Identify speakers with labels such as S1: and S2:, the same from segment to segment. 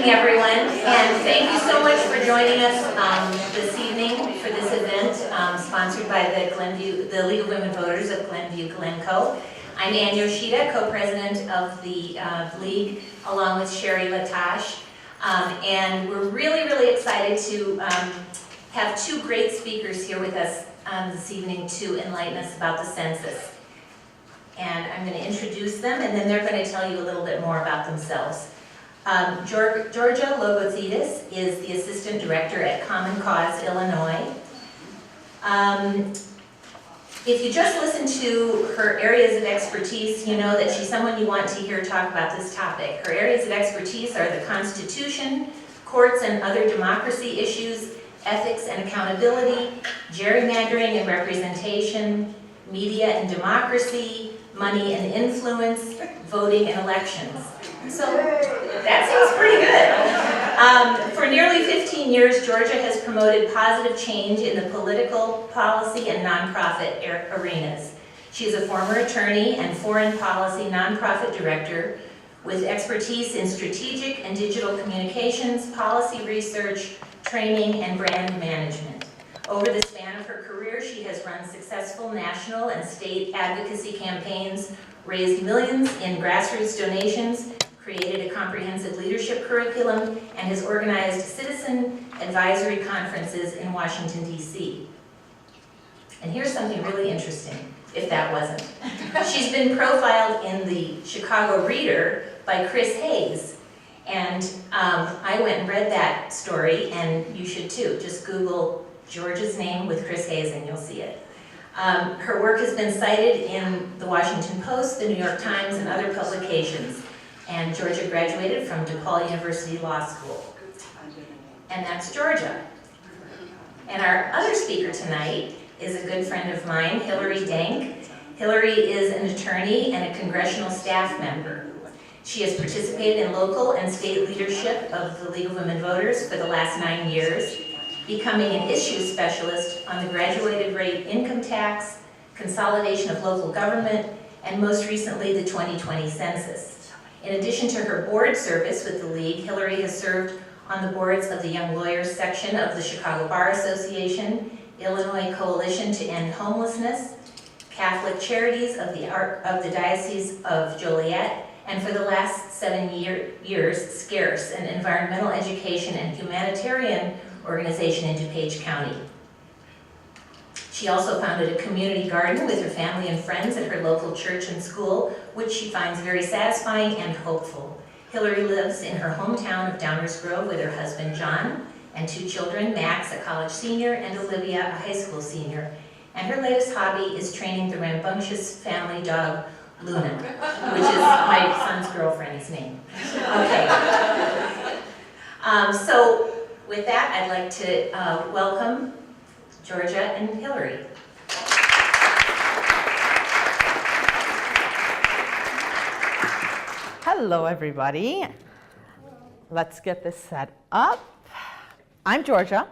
S1: evening, everyone, and thank you so much for joining us this evening for this event sponsored by the Glenview, the League of Women Voters of Glenview, Glencoe. I'm Ann Yoshida, co-president of the League, along with Sherry Latash, and we're really excited to have two great speakers here with us this evening to enlighten us about the census. And I'm going to introduce them, and then they're going to tell you a little bit more about themselves. Georgia Logothetis is the Assistant Director at Common Cause, Illinois. If you just listen to her areas of expertise, you know that she's someone you want to hear talk about this topic. Her areas of expertise are the Constitution, courts and other democracy issues, ethics and accountability, gerrymandering and representation, media and democracy, money and influence, voting and elections. So that seems pretty good. For nearly 15 years, Georgia has promoted positive change in the political, policy, and nonprofit arenas. She is a former attorney and foreign policy nonprofit director with expertise in strategic and digital communications, policy research, training, and brand management. Over the span of her career, she has run successful national and state advocacy campaigns, raised millions in grassroots donations, created a comprehensive leadership curriculum, and has organized citizen advisory conferences in Washington, D.C. And here's something really interesting, if that wasn't. She's been profiled in the Chicago Reader by Chris Hayes, and I went and read that story, and you should too. Just Google Georgia's name with Chris Hayes and you'll see it. Her work has been cited in the Washington Post, the New York Times, and other publications. And Georgia graduated from DePaul University Law School. And that's Georgia. And our other speaker tonight is a good friend of mine, Hillary Dank. Hillary is an attorney and a congressional staff member. She has participated in local and state leadership of the League of Women Voters for the last 9 years, becoming an issues specialist on the graduated rate income tax, consolidation of local government, and most recently the 2020 census. In addition to her board service with the League, Hillary has served on the boards of the Young Lawyers section of the Chicago Bar Association, Illinois Coalition to End Homelessness, Catholic Charities of the Diocese of Joliet, and for the last 7 years, SCARES, an environmental education and humanitarian organization in DuPage County. She also founded a community garden with her family and friends at her local church and school, which she finds very satisfying and hopeful. Hillary lives in her hometown of Downers Grove with her husband John and 2 children, Max, a college senior, and Olivia, a high school senior. And her latest hobby is training the rambunctious family dog, Luna, which is my son's girlfriend's name. Okay. So with that, I'd like to welcome Georgia and Hillary.
S2: Hello, everybody. Let's get this set up. I'm Georgia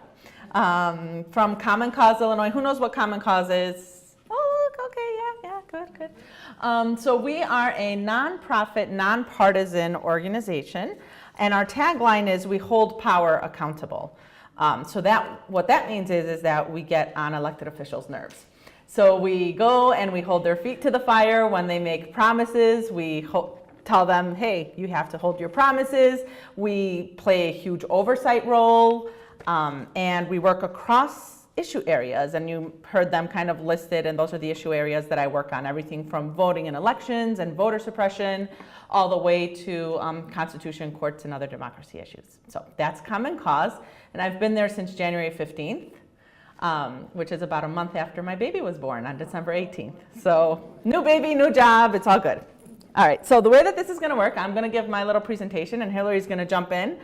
S2: from Common Cause, Illinois. Who knows what Common Cause is? Oh, okay, yeah, good. So we are a nonprofit, nonpartisan organization, and our tagline is "We hold power accountable." So what that means is that we get on elected officials' nerves. So we go and we hold their feet to the fire when they make promises. We tell them, hey, you have to hold your promises. We play a huge oversight role, and we work across issue areas. And you heard them kind of listed, and those are the issue areas that I work on. Everything from voting in elections and voter suppression, all the way to Constitution, courts, and other democracy issues. So that's Common Cause. And I've been there since January 15th, which is about a month after my baby was born on December 18th. So new baby, new job, it's all good. All right, so the way that this is gonna work, I'm gonna give my little presentation and Hillary's gonna jump in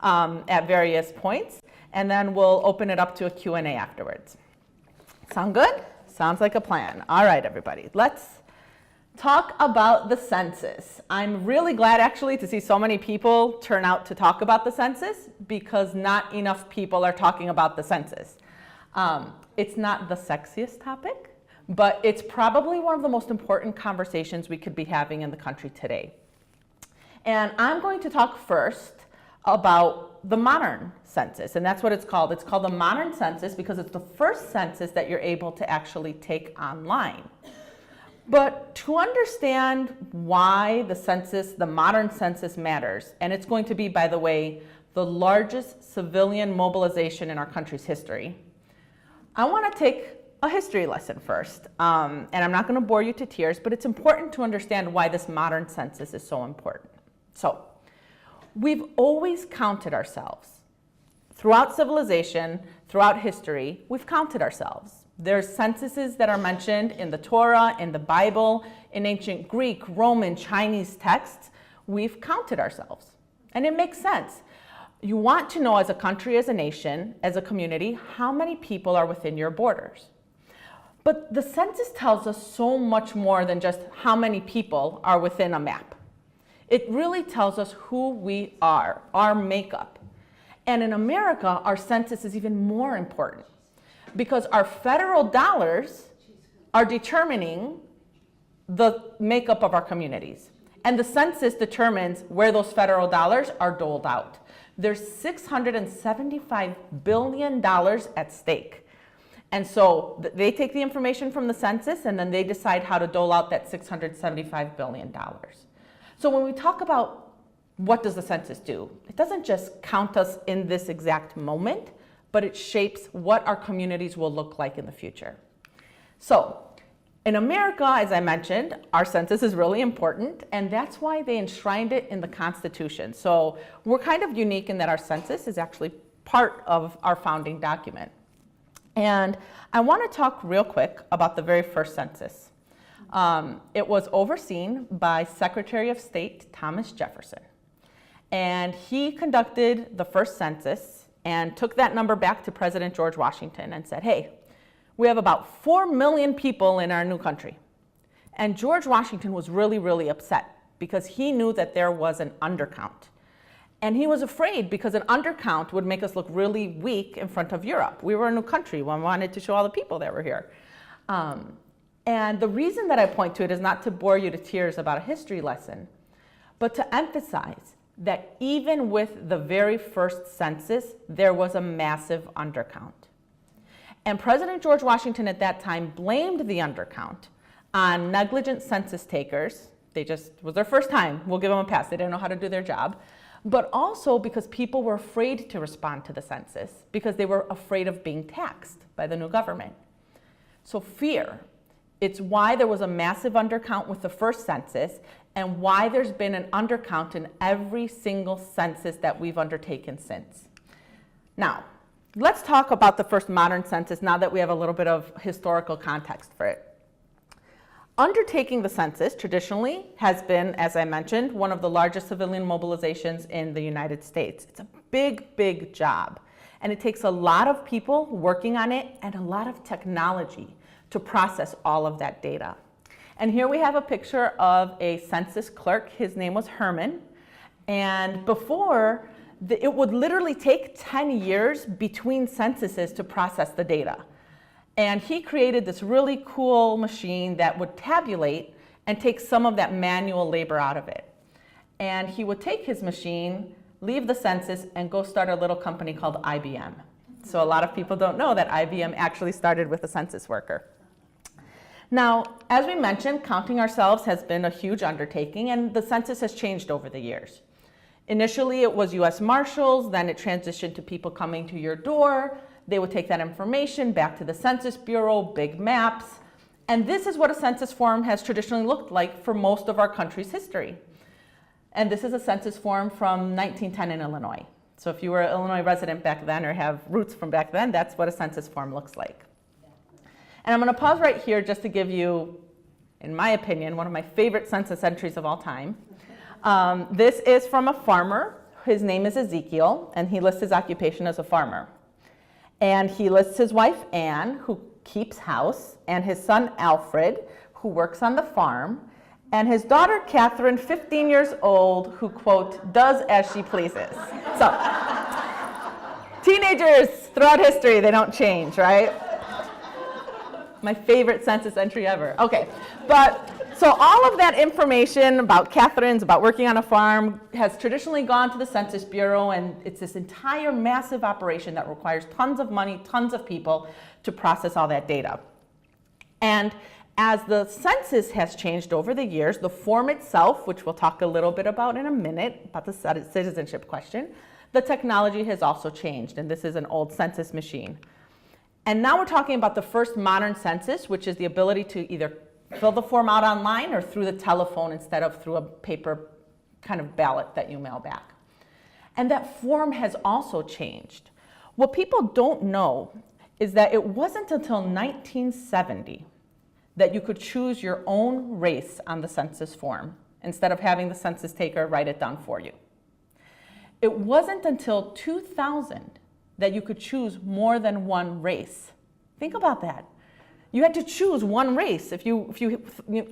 S2: at various points, and then we'll open it up to a Q&A afterwards. Sound good? Sounds like a plan. All right, everybody, let's talk about the census. I'm really glad actually to see so many people turn out to talk about the census because not enough people are talking about the census. It's not the sexiest topic, but it's probably one of the most important conversations we could be having in the country today. And I'm going to talk first about the modern census, and that's what it's called. It's called the modern census because it's the first census that you're able to actually take online. But to understand why the census, the modern census matters, and it's going to be, by the way, the largest civilian mobilization in our country's history, I want to take a history lesson first. And I'm not going to bore you to tears, but it's important to understand why this modern census is so important. So, we've always counted ourselves. Throughout civilization, throughout history, we've counted ourselves. There's censuses that are mentioned in the Torah, in the Bible, in ancient Greek, Roman, Chinese texts. We've counted ourselves. And it makes sense. You want to know as a country, as a nation, as a community, how many people are within your borders. But the census tells us so much more than just how many people are within a map. It really tells us who we are, our makeup. And in America, our census is even more important because our federal dollars are determining the makeup of our communities. And the census determines where those federal dollars are doled out. There's $675 billion at stake. And so they take the information from the census and then they decide how to dole out that $675 billion. So when we talk about what does the census do, it doesn't just count us in this exact moment, but it shapes what our communities will look like in the future. So in America, as I mentioned, our census is really important, and that's why they enshrined it in the Constitution. So we're kind of unique in that our census is actually part of our founding document. And I want to talk real quick about the very first census. It was overseen by Secretary of State Thomas Jefferson. And he conducted the first census and took that number back to President George Washington and said, hey, we have about 4 million people in our new country. And George Washington was really, really upset because he knew that there was an undercount. And he was afraid because an undercount would make us look really weak in front of Europe. We were a new country. We wanted to show all the people that were here. And the reason that I point to it is not to bore you to tears about a history lesson, but to emphasize that even with the very first census, there was a massive undercount. And President George Washington at that time blamed the undercount on negligent census takers. It was their first time. We'll give them a pass. They didn't know how to do their job. But also because people were afraid to respond to the census because they were afraid of being taxed by the new government. So fear. It's why there was a massive undercount with the first census and why there's been an undercount in every single census that we've undertaken since. Now, let's talk about the first modern census now that we have a little bit of historical context for it. Undertaking the census traditionally has been, as I mentioned, one of the largest civilian mobilizations in the United States. It's a big, big job. And it takes a lot of people working on it and a lot of technology to process all of that data. And here we have a picture of a census clerk. His name was Herman. And before, it would literally take 10 years between censuses to process the data. And he created this really cool machine that would tabulate and take some of that manual labor out of it. And he would take his machine, leave the census, and go start a little company called IBM. So a lot of people don't know that IBM actually started with a census worker. Now, as we mentioned, counting ourselves has been a huge undertaking, and the census has changed over the years. Initially, it was U.S. Marshals, then it transitioned to people coming to your door. They would take that information back to the Census Bureau, big maps, and this is what a census form has traditionally looked like for most of our country's history. And this is a census form from 1910 in Illinois. So if you were an Illinois resident back then or have roots from back then, that's what a census form looks like. And I'm going to pause right here just to give you, in my opinion, one of my favorite census entries of all time. This is from a farmer. His name is Ezekiel, and he lists his occupation as a farmer. And he lists his wife, Anne, who keeps house, and his son, Alfred, who works on the farm, and his daughter, Catherine, 15 years old, who, quote, does as she pleases. So, teenagers throughout history, they don't change, right? My favorite census entry ever. Okay, but So all of that information about Catherine's, about working on a farm, has traditionally gone to the Census Bureau, and it's this entire massive operation that requires tons of money, tons of people to process all that data. And as the census has changed over the years, the form itself, which we'll talk a little bit about in a minute, about the citizenship question, the technology has also changed, and this is an old census machine. And now we're talking about the first modern census, which is the ability to either fill the form out online or through the telephone instead of through a paper kind of ballot that you mail back. And that form has also changed. What people don't know is that it wasn't until 1970 that you could choose your own race on the census form instead of having the census taker write it down for you. It wasn't until 2000 that you could choose more than one race. Think about that. You had to choose one race. If you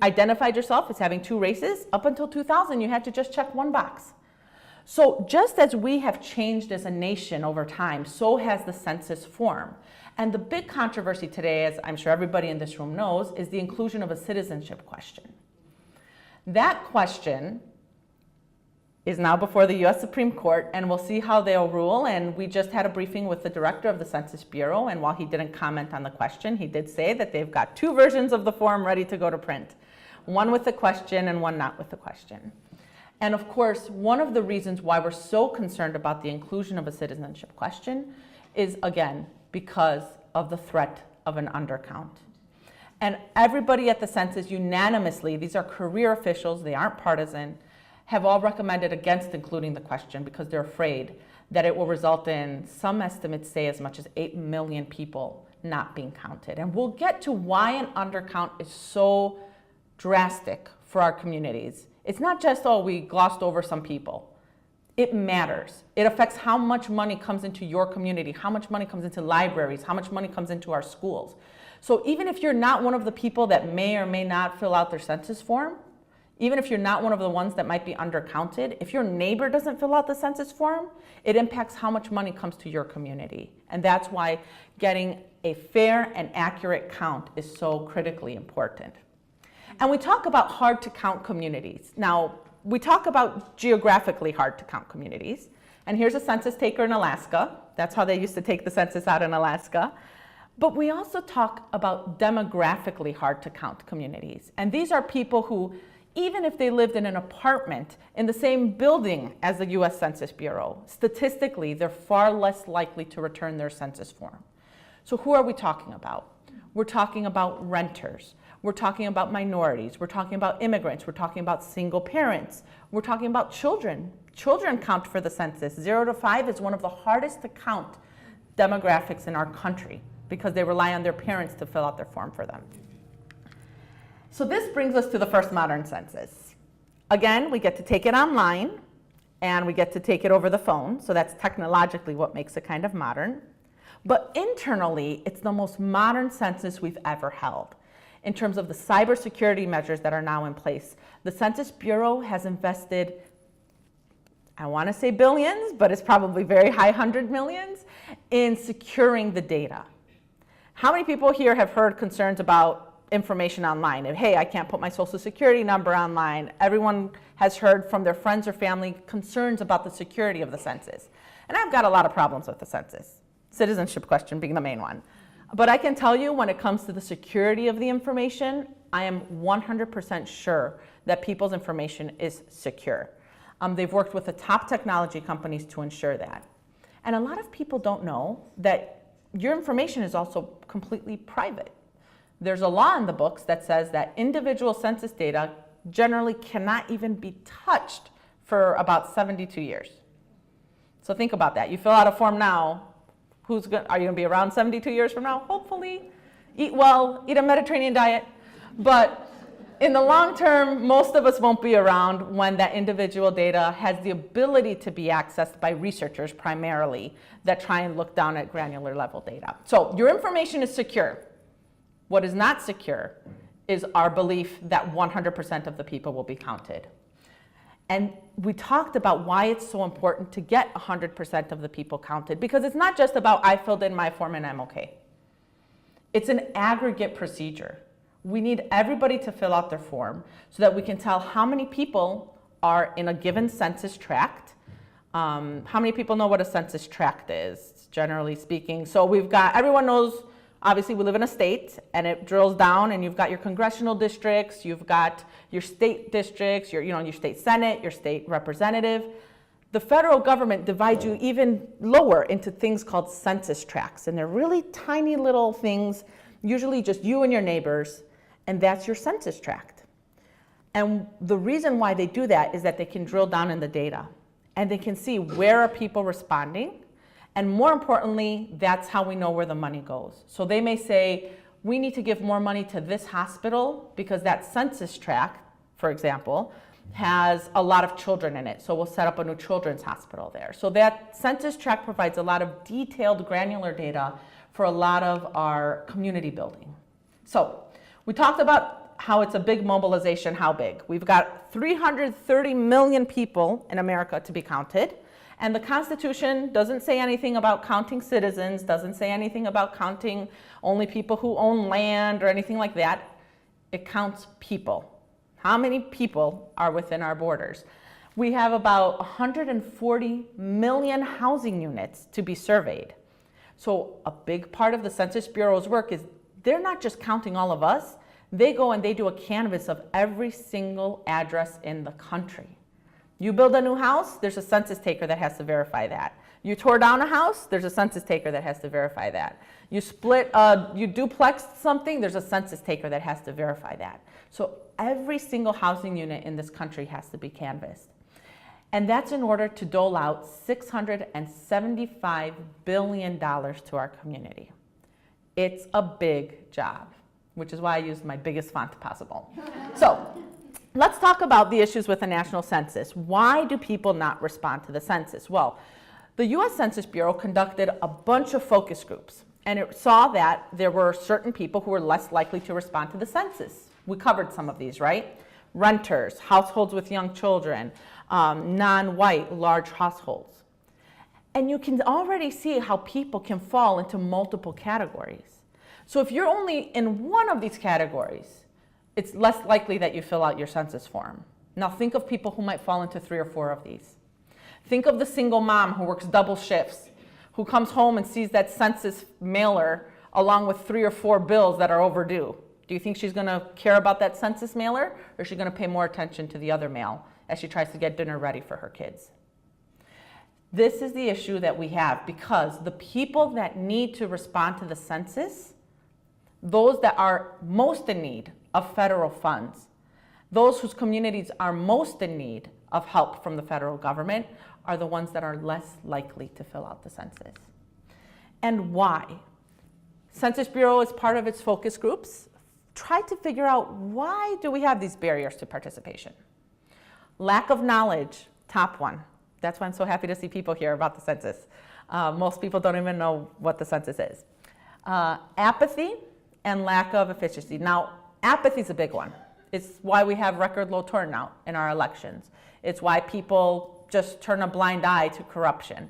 S2: identified yourself as having two races, up until 2000, you had to just check one box. So just as we have changed as a nation over time, so has the census form. And the big controversy today, as I'm sure everybody in this room knows, is the inclusion of a citizenship question. That question is now before the US Supreme Court, and we'll see how they'll rule. And we just had a briefing with the director of the Census Bureau, and while he didn't comment on the question, he did say that they've got two versions of the form ready to go to print, one with the question and one not with the question. And of course, one of the reasons why we're so concerned about the inclusion of a citizenship question is, again, because of the threat of an undercount. And everybody at the census unanimously, these are career officials, they aren't partisan, have all recommended against including the question because they're afraid that it will result in, some estimates say, as much as 8 million people not being counted. And we'll get to why an undercount is so drastic for our communities. It's not just, oh, we glossed over some people. It matters. It affects how much money comes into your community, how much money comes into libraries, how much money comes into our schools. So even if you're not one of the people that may or may not fill out their census form, even if you're not one of the ones that might be undercounted, if your neighbor doesn't fill out the census form, it impacts how much money comes to your community. And that's why getting a fair and accurate count is so critically important. And we talk about hard to count communities. Now, we talk about geographically hard to count communities. And here's a census taker in Alaska. That's how they used to take the census out in Alaska. But we also talk about demographically hard to count communities. And these are people who, even if they lived in an apartment in the same building as the US Census Bureau, statistically, they're far less likely to return their census form. So who are we talking about? We're talking about renters. We're talking about minorities. We're talking about immigrants. We're talking about single parents. We're talking about children. Children count for the census. 0 to 5 is one of the hardest to count demographics in our country because they rely on their parents to fill out their form for them. So this brings us to the first modern census. Again, we get to take it online and we get to take it over the phone. So that's technologically what makes it kind of modern. But internally, it's the most modern census we've ever held. In terms of the cybersecurity measures that are now in place, the Census Bureau has invested, I want to say billions, but it's probably very high hundred millions, in securing the data. How many people here have heard concerns about information online? Hey, I can't put my social security number online. Everyone has heard from their friends or family concerns about the security of the census. And I've got a lot of problems with the census, citizenship question being the main one. But I can tell you when it comes to the security of the information, I am 100% sure that people's information is secure. They've worked with the top technology companies to ensure that. And a lot of people don't know that your information is also completely private. There's a law in the books that says that individual census data generally cannot even be touched for about 72 years. So think about that. You fill out a form now, are you going to be around 72 years from now? Hopefully. Eat well, eat a Mediterranean diet. But in the long term, most of us won't be around when that individual data has the ability to be accessed by researchers primarily that try and look down at granular level data. So your information is secure. What is not secure is our belief that 100% of the people will be counted. And we talked about why it's so important to get 100% of the people counted, because it's not just about I filled in my form and I'm okay. It's an aggregate procedure. We need everybody to fill out their form so that we can tell how many people are in a given census tract. How many people know what a census tract is, generally speaking? So we've got, everyone knows, obviously we live in a state, and it drills down, and you've got your congressional districts, you've got your state districts, your state senate, your state representative. The federal government divides you even lower into things called census tracts, and they're really tiny little things, usually just you and your neighbors, and that's your census tract. And the reason why they do that is that they can drill down in the data, and they can see where are people responding, and more importantly, that's how we know where the money goes. So they may say, we need to give more money to this hospital because that census tract, for example, has a lot of children in it, so we'll set up a new children's hospital there. So that census tract provides a lot of detailed, granular data for a lot of our community building. So we talked about how it's a big mobilization. How big? We've got 330 million people in America to be counted, and the Constitution doesn't say anything about counting citizens, doesn't say anything about counting only people who own land or anything like that. It counts people. How many people are within our borders? We have about 140 million housing units to be surveyed. So a big part of the Census Bureau's work is they're not just counting all of us, they go and they do a canvass of every single address in the country. You build a new house, there's a census taker that has to verify that. You tore down a house, there's a census taker that has to verify that. You you duplexed something, there's a census taker that has to verify that. So every single housing unit in this country has to be canvassed. And that's in order to dole out $675 billion to our community. It's a big job, which is why I used my biggest font possible. So let's talk about the issues with the national census. Why do people not respond to the census? Well, the US Census Bureau conducted a bunch of focus groups, and it saw that there were certain people who were less likely to respond to the census. We covered some of these, right? Renters, households with young children, non-white, large households. And you can already see how people can fall into multiple categories. So if you're only in one of these categories, it's less likely that you fill out your census form. Now think of people who might fall into 3 or 4 of these. Think of the single mom who works double shifts, who comes home and sees that census mailer along with 3 or 4 bills that are overdue. Do you think she's going to care about that census mailer, or is she going to pay more attention to the other mail as she tries to get dinner ready for her kids? This is the issue that we have, because the people that need to respond to the census, those that are most in need of federal funds, those whose communities are most in need of help from the federal government, are the ones that are less likely to fill out the census. And why? Census Bureau, as part of its focus groups, tried to figure out, why do we have these barriers to participation? Lack of knowledge, top one. That's why I'm so happy to see people here about the census. Most people don't even know what the census is. Apathy and lack of efficiency. Now, apathy is a big one. It's why we have record low turnout in our elections. It's why people just turn a blind eye to corruption.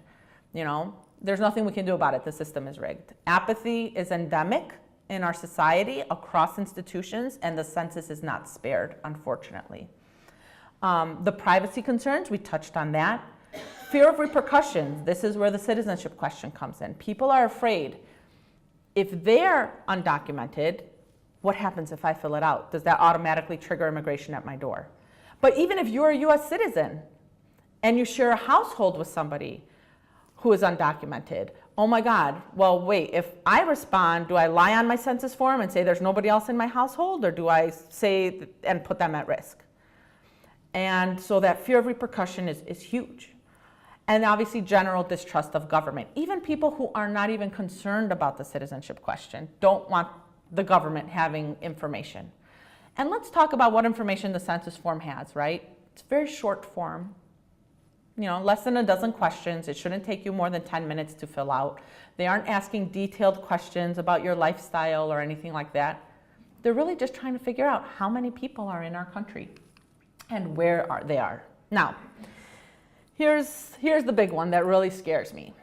S2: You know, there's nothing we can do about it. The system is rigged. Apathy is endemic in our society across institutions, and the census is not spared, unfortunately. The privacy concerns, we touched on that. Fear of repercussions, this is where the citizenship question comes in. People are afraid, if they're undocumented, what happens if I fill it out? Does that automatically trigger immigration at my door? But even if you're a US citizen and you share a household with somebody who is undocumented, oh my God, well wait, if I respond, do I lie on my census form and say there's nobody else in my household, or do I say and put them at risk? And so that fear of repercussion is huge. And obviously general distrust of government. Even people who are not even concerned about the citizenship question don't want the government having information. And let's talk about what information the census form has, right? It's a very short form. You know, less than a dozen questions. It shouldn't take you more than 10 minutes to fill out. They aren't asking detailed questions about your lifestyle or anything like that. They're really just trying to figure out how many people are in our country and where they are. Now, here's the big one that really scares me.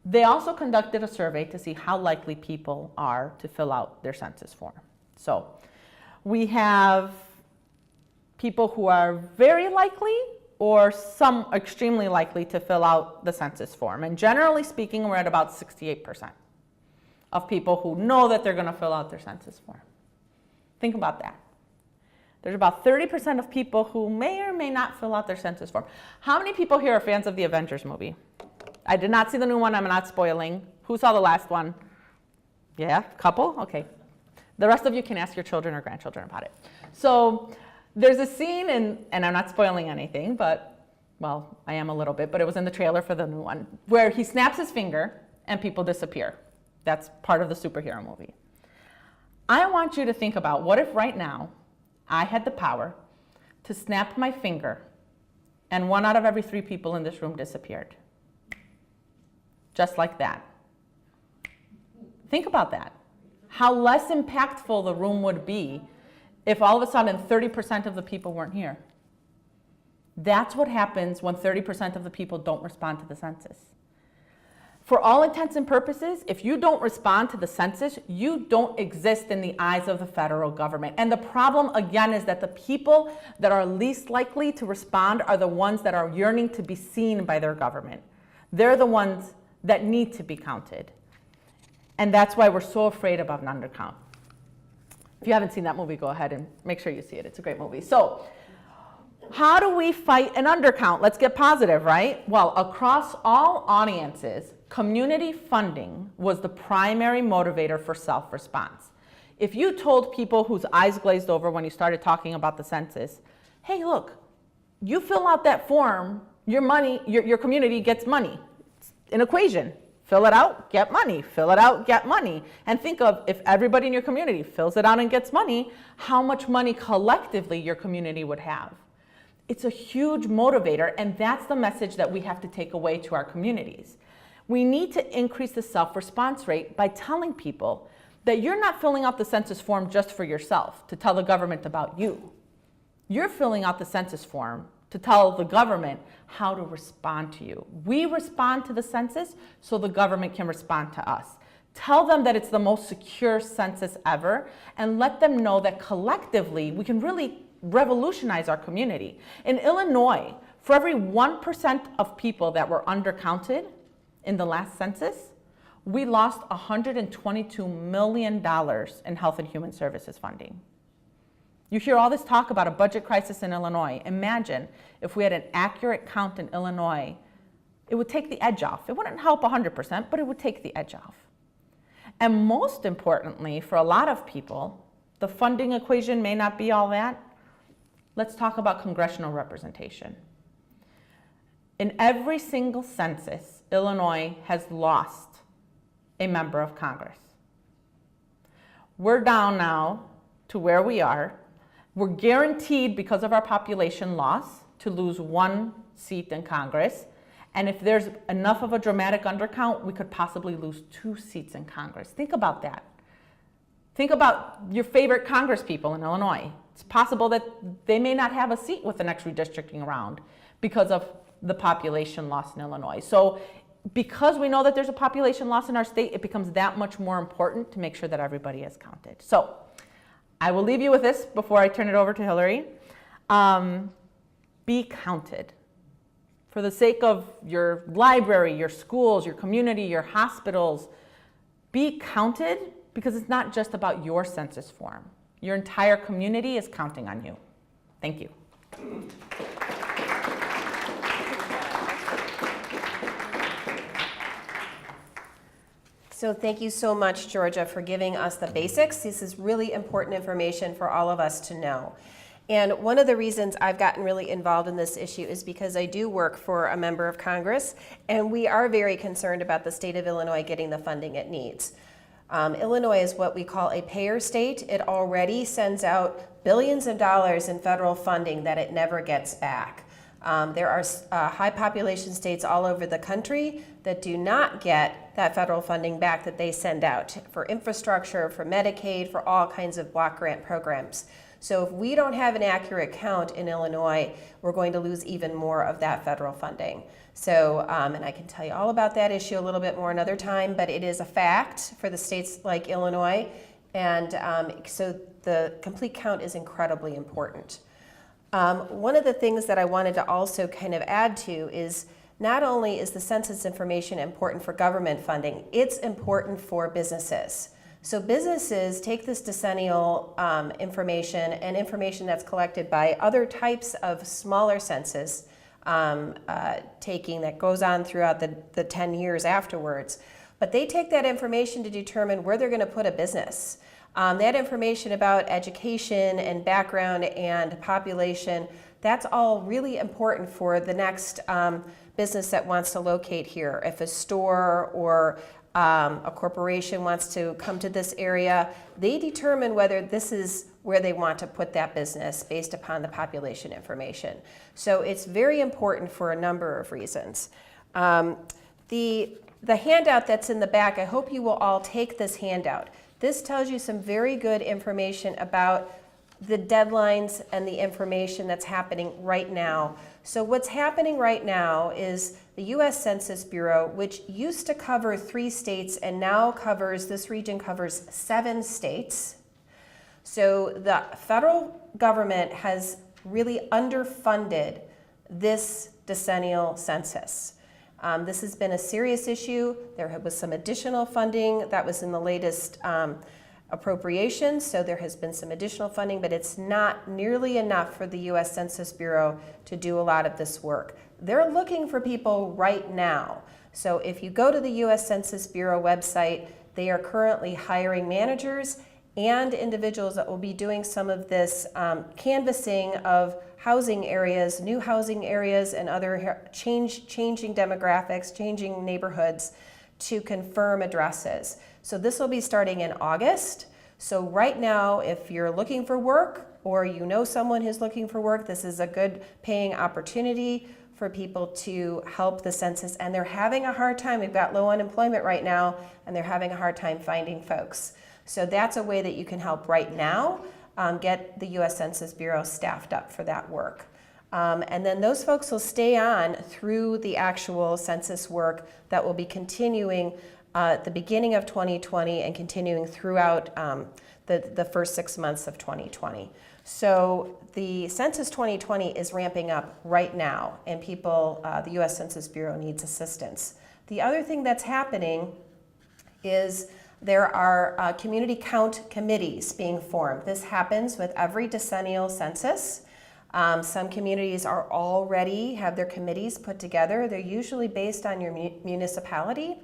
S2: They also conducted a survey to see how likely people are to fill out their census form. So We have people who are very likely or some extremely likely to fill out the census form. And generally speaking, we're at about 68% of people who know that they're going to fill out their census form. Think about that. There's about 30% of people who may or may not fill out their census form. How many people here are fans of the Avengers movie? I did not see the new one. I'm not spoiling. Who saw the last one? Yeah, a couple? Okay. The rest of you can ask your children or grandchildren about it. So there's a scene, and I'm not spoiling anything, but, well, I am a little bit, but it was in the trailer for the new one, where he snaps his finger and people disappear. That's part of the superhero movie. I want you to think about, what if right now I had the power to snap my finger and 1 out of every 3 people in this room disappeared? Just like that. Think about that. How less impactful the room would be if all of a sudden 30% of the people weren't here. That's what happens when 30% of the people don't respond to the census. For all intents and purposes, if you don't respond to the census, you don't exist in the eyes of the federal government. And the problem, again, is that the people that are least likely to respond are the ones that are yearning to be seen by their government. They're the ones that need to be counted. And that's why we're so afraid of an undercount. If you haven't seen that movie, go ahead and make sure you see it. It's a great movie. So, how do we fight an undercount? Let's get positive, right? Well, across all audiences, community funding was the primary motivator for self-response. If you told people whose eyes glazed over when you started talking about the census, hey, look, you fill out that form, your community gets money. It's an equation. Fill it out, get money. Fill it out, get money. And think of, if everybody in your community fills it out and gets money, how much money collectively your community would have. It's a huge motivator, and that's the message that we have to take away to our communities. We need to increase the self-response rate by telling people that you're not filling out the census form just for yourself, to tell the government about you. You're filling out the census form to tell the government how to respond to you. We respond to the census so the government can respond to us. Tell them that it's the most secure census ever, and let them know that collectively we can really revolutionize our community. In Illinois, for every 1% of people that were undercounted in the last census, we lost $122 million in health and human services funding. You hear all this talk about a budget crisis in Illinois. Imagine if we had an accurate count in Illinois, it would take the edge off. It wouldn't help 100%, but it would take the edge off. And most importantly, for a lot of people, the funding equation may not be all that. Let's talk about congressional representation. In every single census, Illinois has lost a member of Congress. We're down now to where we are. We're guaranteed, because of our population loss, to lose 1 seat in Congress. And if there's enough of a dramatic undercount, we could possibly lose 2 seats in Congress. Think about that. Think about your favorite Congress people in Illinois. It's possible that they may not have a seat with the next redistricting round because of the population loss in Illinois. So because we know that there's a population loss in our state, it becomes that much more important to make sure that everybody is counted. So I will leave you with this before I turn it over to Hillary. Be counted. For the sake of your library, your schools, your community, your hospitals, be counted, because it's not just about your census form. Your entire community is counting on you. Thank you.
S3: So thank you so much, Georgia, for giving us the basics. This is really important information for all of us to know. And one of the reasons I've gotten really involved in this issue is because I do work for a member of Congress, and we are very concerned about the state of Illinois getting the funding it needs. Illinois is what we call a payer state. It already sends out billions of dollars in federal funding that it never gets back. There are high population states all over the country that do not get that federal funding back that they send out for infrastructure, for Medicaid, for all kinds of block grant programs. So if we don't have an accurate count in Illinois, we're going to lose even more of that federal funding. So, and I can tell you all about that issue a little bit more another time, but it is a fact for the states like Illinois. And so the complete count is incredibly important. One of the things that I wanted to also kind of add to is not only is the census information important for government funding, it's important for businesses. So businesses take this decennial information and information that's collected by other types of smaller census taking that goes on throughout the 10 years afterwards. But they take that information to determine where they're going to put a business. That information about education and background and population, that's all really important for the next business that wants to locate here. If a store or a corporation wants to come to this area, they determine whether this is where they want to put that business based upon the population information. So it's very important for a number of reasons. The handout that's in the back, I hope you will all take this handout. This tells you some very good information about the deadlines and the information that's happening right now. So what's happening right now is the U.S. Census Bureau, which used to cover 3 states and now covers, this region covers 7 states. So the federal government has really underfunded this decennial census. This has been a serious issue. There was some additional funding that was in the latest appropriations, so there has been some additional funding, but it's not nearly enough for the U.S. Census Bureau to do a lot of this work. They're looking for people right now. So if you go to the U.S. Census Bureau website, they are currently hiring managers and individuals that will be doing some of this canvassing of housing areas, new housing areas, and other changing demographics, changing neighborhoods to confirm addresses. So this will be starting in August. So right now, if you're looking for work or you know someone who's looking for work, this is a good paying opportunity for people to help the census. And they're having a hard time. We've got low unemployment right now, and they're having a hard time finding folks. So that's a way that you can help right now get the U.S. Census Bureau staffed up for that work. And then those folks will stay on through the actual census work that will be continuing at the beginning of 2020 and continuing throughout the first 6 months of 2020. So the Census 2020 is ramping up right now, and people, the U.S. Census Bureau needs assistance. The other thing that's happening is there are community count committees being formed. This happens with every decennial census. Some communities are already have their committees put together. They're usually based on your municipality,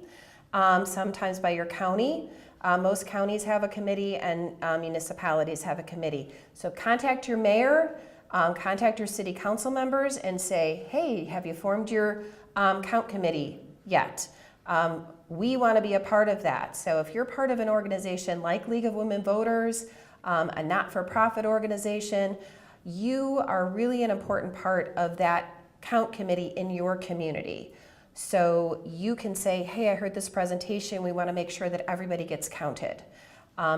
S3: sometimes by your county. Most counties have a committee, and municipalities have a committee. So contact your mayor, contact your city council members and say, hey, have you formed your count committee yet? We want to be a part of that. So if you're part of an organization like League of Women Voters, a not-for-profit organization, you are really an important part of that count committee in your community. So you can say, hey, I heard this presentation. We want to make sure that everybody gets counted.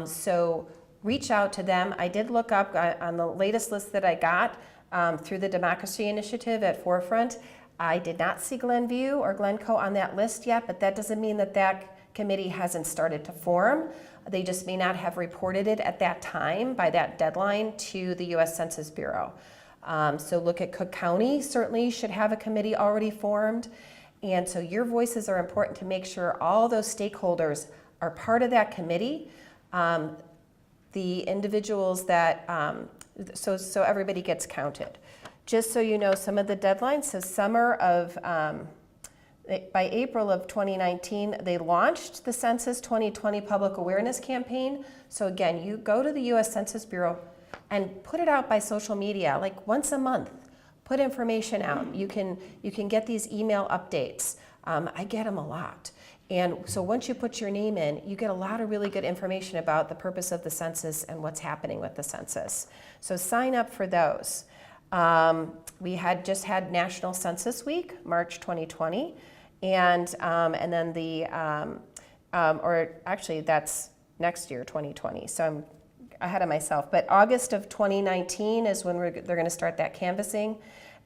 S3: So reach out to them. I did look up on the latest list that I got through the Democracy Initiative at Forefront. I did not see Glenview or Glencoe on that list yet, but that doesn't mean that that committee hasn't started to form. They just may not have reported it at that time by that deadline to the U.S. Census Bureau. So look at Cook County, certainly should have a committee already formed. And so your voices are important to make sure all those stakeholders are part of that committee. The individuals that, so everybody gets counted. Just so you know some of the deadlines, so summer of, by April of 2019, they launched the Census 2020 Public Awareness Campaign. So again, you go to the U.S. Census Bureau and put it out by social media, like once a month. Put information out. You can get these email updates. I get them a lot. And so once you put your name in, you get a lot of really good information about the purpose of the census and what's happening with the census. So sign up for those. We had just had National Census Week, March 2020, and then the, or actually that's next year, 2020. So I'm ahead of myself. But August of 2019 is when they're going to start that canvassing,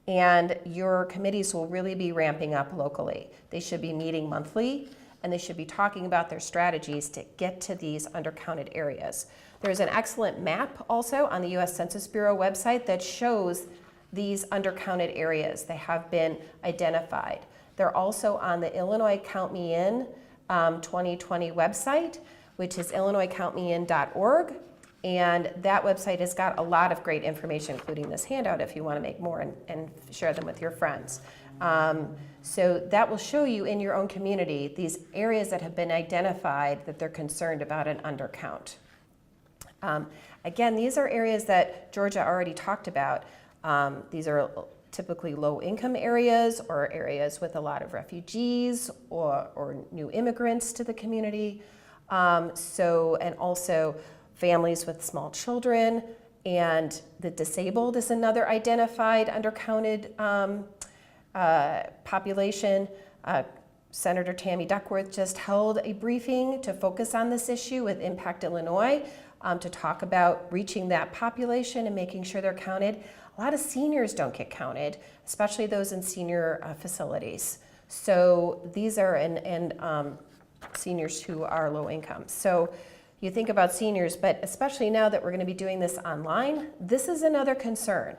S3: and your committees will really be ramping up locally. They should be meeting monthly, and they should be talking about their strategies to get to these undercounted areas. There's an excellent map also on the US Census Bureau website that shows these undercounted areas. They have been identified. They're also on the Illinois Count Me In 2020 website, which is illinoiscountmein.org. And that website has got a lot of great information, including this handout if you want to make more and share them with your friends. So that will show you in your own community these areas that have been identified that they're concerned about an undercount. Again, these are areas that Georgia already talked about. These are typically low-income areas or areas with a lot of refugees or new immigrants to the community. And also families with small children, and the disabled is another identified undercounted population. Senator Tammy Duckworth just held a briefing to focus on this issue with Impact Illinois to talk about reaching that population and making sure they're counted. A lot of seniors don't get counted, especially those in senior facilities. So these are seniors who are low income. So you think about seniors, but especially now that we're going to be doing this online, this is another concern,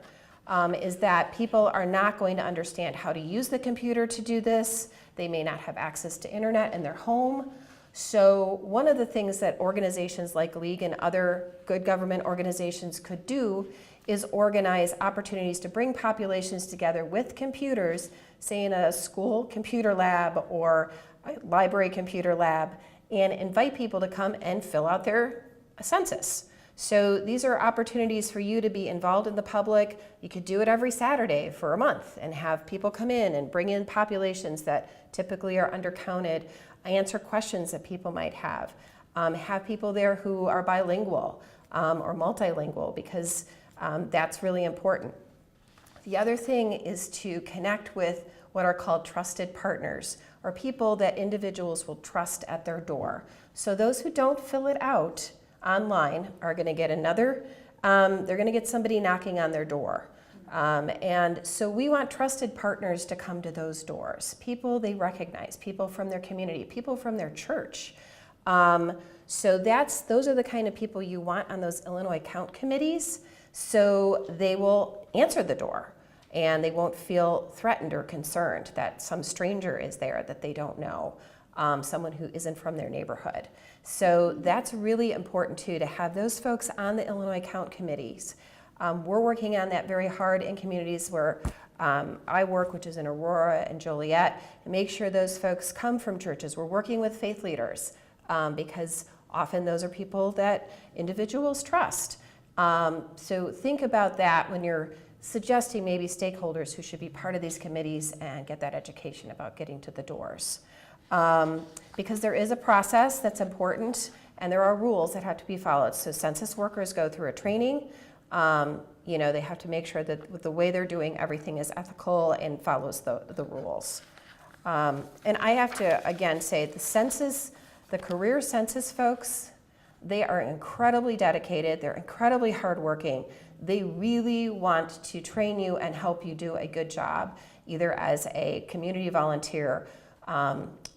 S3: is that people are not going to understand how to use the computer to do this. They may not have access to internet in their home. So one of the things that organizations like League and other good government organizations could do is organize opportunities to bring populations together with computers, say in a school computer lab or a library computer lab, and invite people to come and fill out their census. So these are opportunities for you to be involved in the public. You could do it every Saturday for a month and have people come in and bring in populations that typically are undercounted, answer questions that people might have people there who are bilingual or multilingual, because that's really important. The other thing is to connect with what are called trusted partners, or people that individuals will trust at their door. So those who don't fill it out online are going to get they're going to get somebody knocking on their door. And so we want trusted partners to come to those doors, people they recognize, people from their community, people from their church. So those are the kind of people you want on those Illinois count committees, so they will answer the door. And they won't feel threatened or concerned that some stranger is there that they don't know, someone who isn't from their neighborhood. So that's really important too, to have those folks on the Illinois Count committees. We're working on that very hard in communities where I work, which is in Aurora and Joliet, and make sure those folks come from churches. We're working with faith leaders because often those are people that individuals trust. So think about that when you're suggesting maybe stakeholders who should be part of these committees and get that education about getting to the doors. Because there is a process that's important and there are rules that have to be followed. So census workers go through a training. They have to make sure that with the way they're doing everything is ethical and follows the rules. And I have to again say the career census folks, they are incredibly dedicated, they're incredibly hardworking. They really want to train you and help you do a good job, either as a community volunteer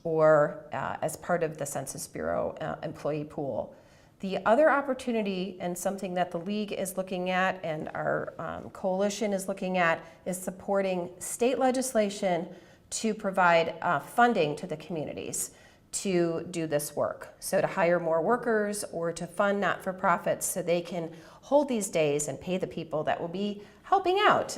S3: or as part of the Census Bureau employee pool. The other opportunity, and something that the League is looking at and our coalition is looking at, is supporting state legislation to provide funding to the communities to do this work. So to hire more workers or to fund not-for-profits so they can hold these days and pay the people that will be helping out.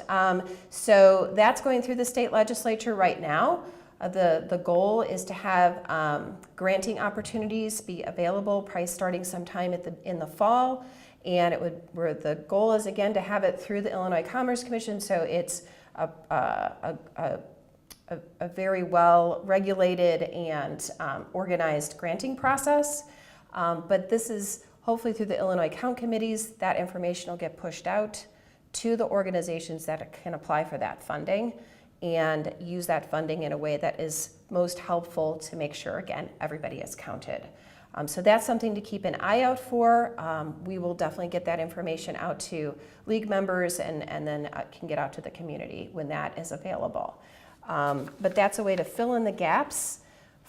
S3: So that's going through the state legislature right now. The goal is to have granting opportunities be available, price starting sometime in the fall, and where the goal is again to have it through the Illinois Commerce Commission, so it's a very well regulated and organized granting process. But this is hopefully through the Illinois Count committees, that information will get pushed out to the organizations that can apply for that funding and use that funding in a way that is most helpful to make sure, again, everybody is counted. So that's something to keep an eye out for. We will definitely get that information out to League members and then can get out to the community when that is available. But that's a way to fill in the gaps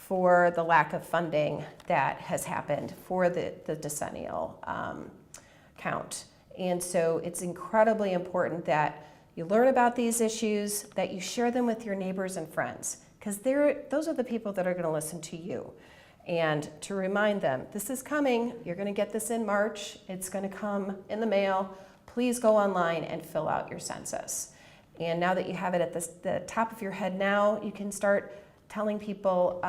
S3: for the lack of funding that has happened for the decennial count. And so it's incredibly important that you learn about these issues, that you share them with your neighbors and friends, because those are the people that are going to listen to you. And to remind them, this is coming, you're going to get this in March, it's going to come in the mail, please go online and fill out your census. And now that you have it at the top of your head now, you can start telling people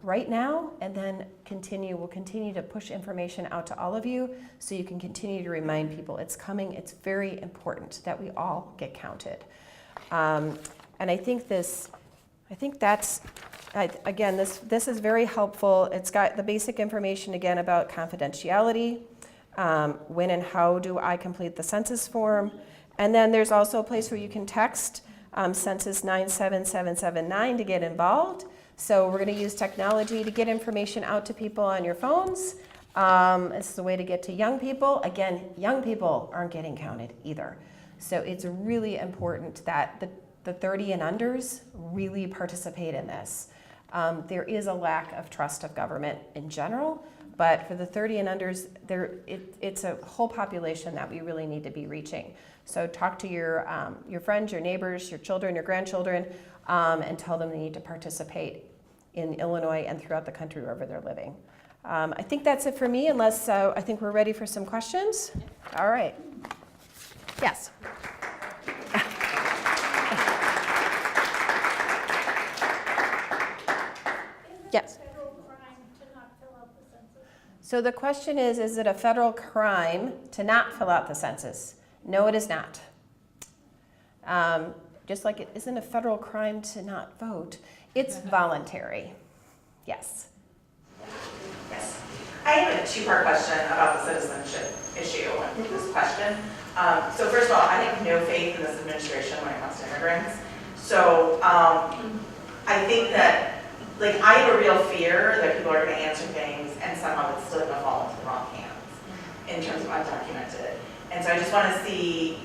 S3: right now, and then we'll continue to push information out to all of you so you can continue to remind people it's coming. It's very important that we all get counted. And I think this is very helpful. It's got the basic information again about confidentiality, when and how do I complete the census form, and then there's also a place where you can text Census 97779 to get involved. So we're going to use technology to get information out to people on your phones. It's the way to get to young people. Again, young people aren't getting counted either. So it's really important that the 30 and unders really participate in this. There is a lack of trust of government in general, but for the 30 and unders, it's a whole population that we really need to be reaching. So talk to your friends, your neighbors, your children, your grandchildren, and tell them they need to participate in Illinois and throughout the country wherever they're living. I think that's it for me, unless I think we're ready for some questions. All right. Yes. Yes. So the question is it a federal crime to not fill out the census? No, it is not. Just like it isn't a federal crime to not vote, it's voluntary. Yes.
S4: Yes. I have a two-part question about the citizenship issue and this question. So first of all, I have no faith in this administration when it comes to immigrants. So I think that, I have a real fear that people are going to answer things and somehow it's still going to fall into the wrong hands in terms of undocumented. And so I just want to see,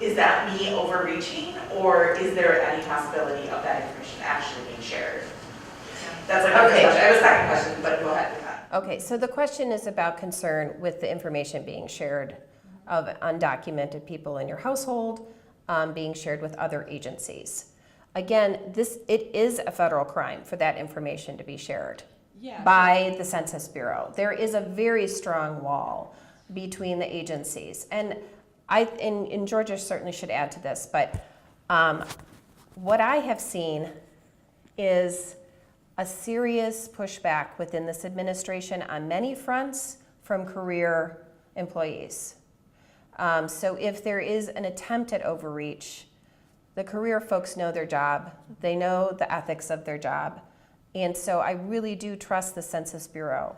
S4: is that me overreaching, or is there any possibility of that information actually being shared? That's my first question. I have a second question, but go ahead with that.
S3: Okay, so the question is about concern with the information being shared of undocumented people in your household being shared with other agencies. Again, it is a federal crime for that information to be shared by the Census Bureau. There is a very strong wall between the agencies. And Georgia certainly should add to this, but what I have seen is a serious pushback within this administration on many fronts from career employees. So if there is an attempt at overreach, the career folks know their job, they know the ethics of their job, and so I really do trust the Census Bureau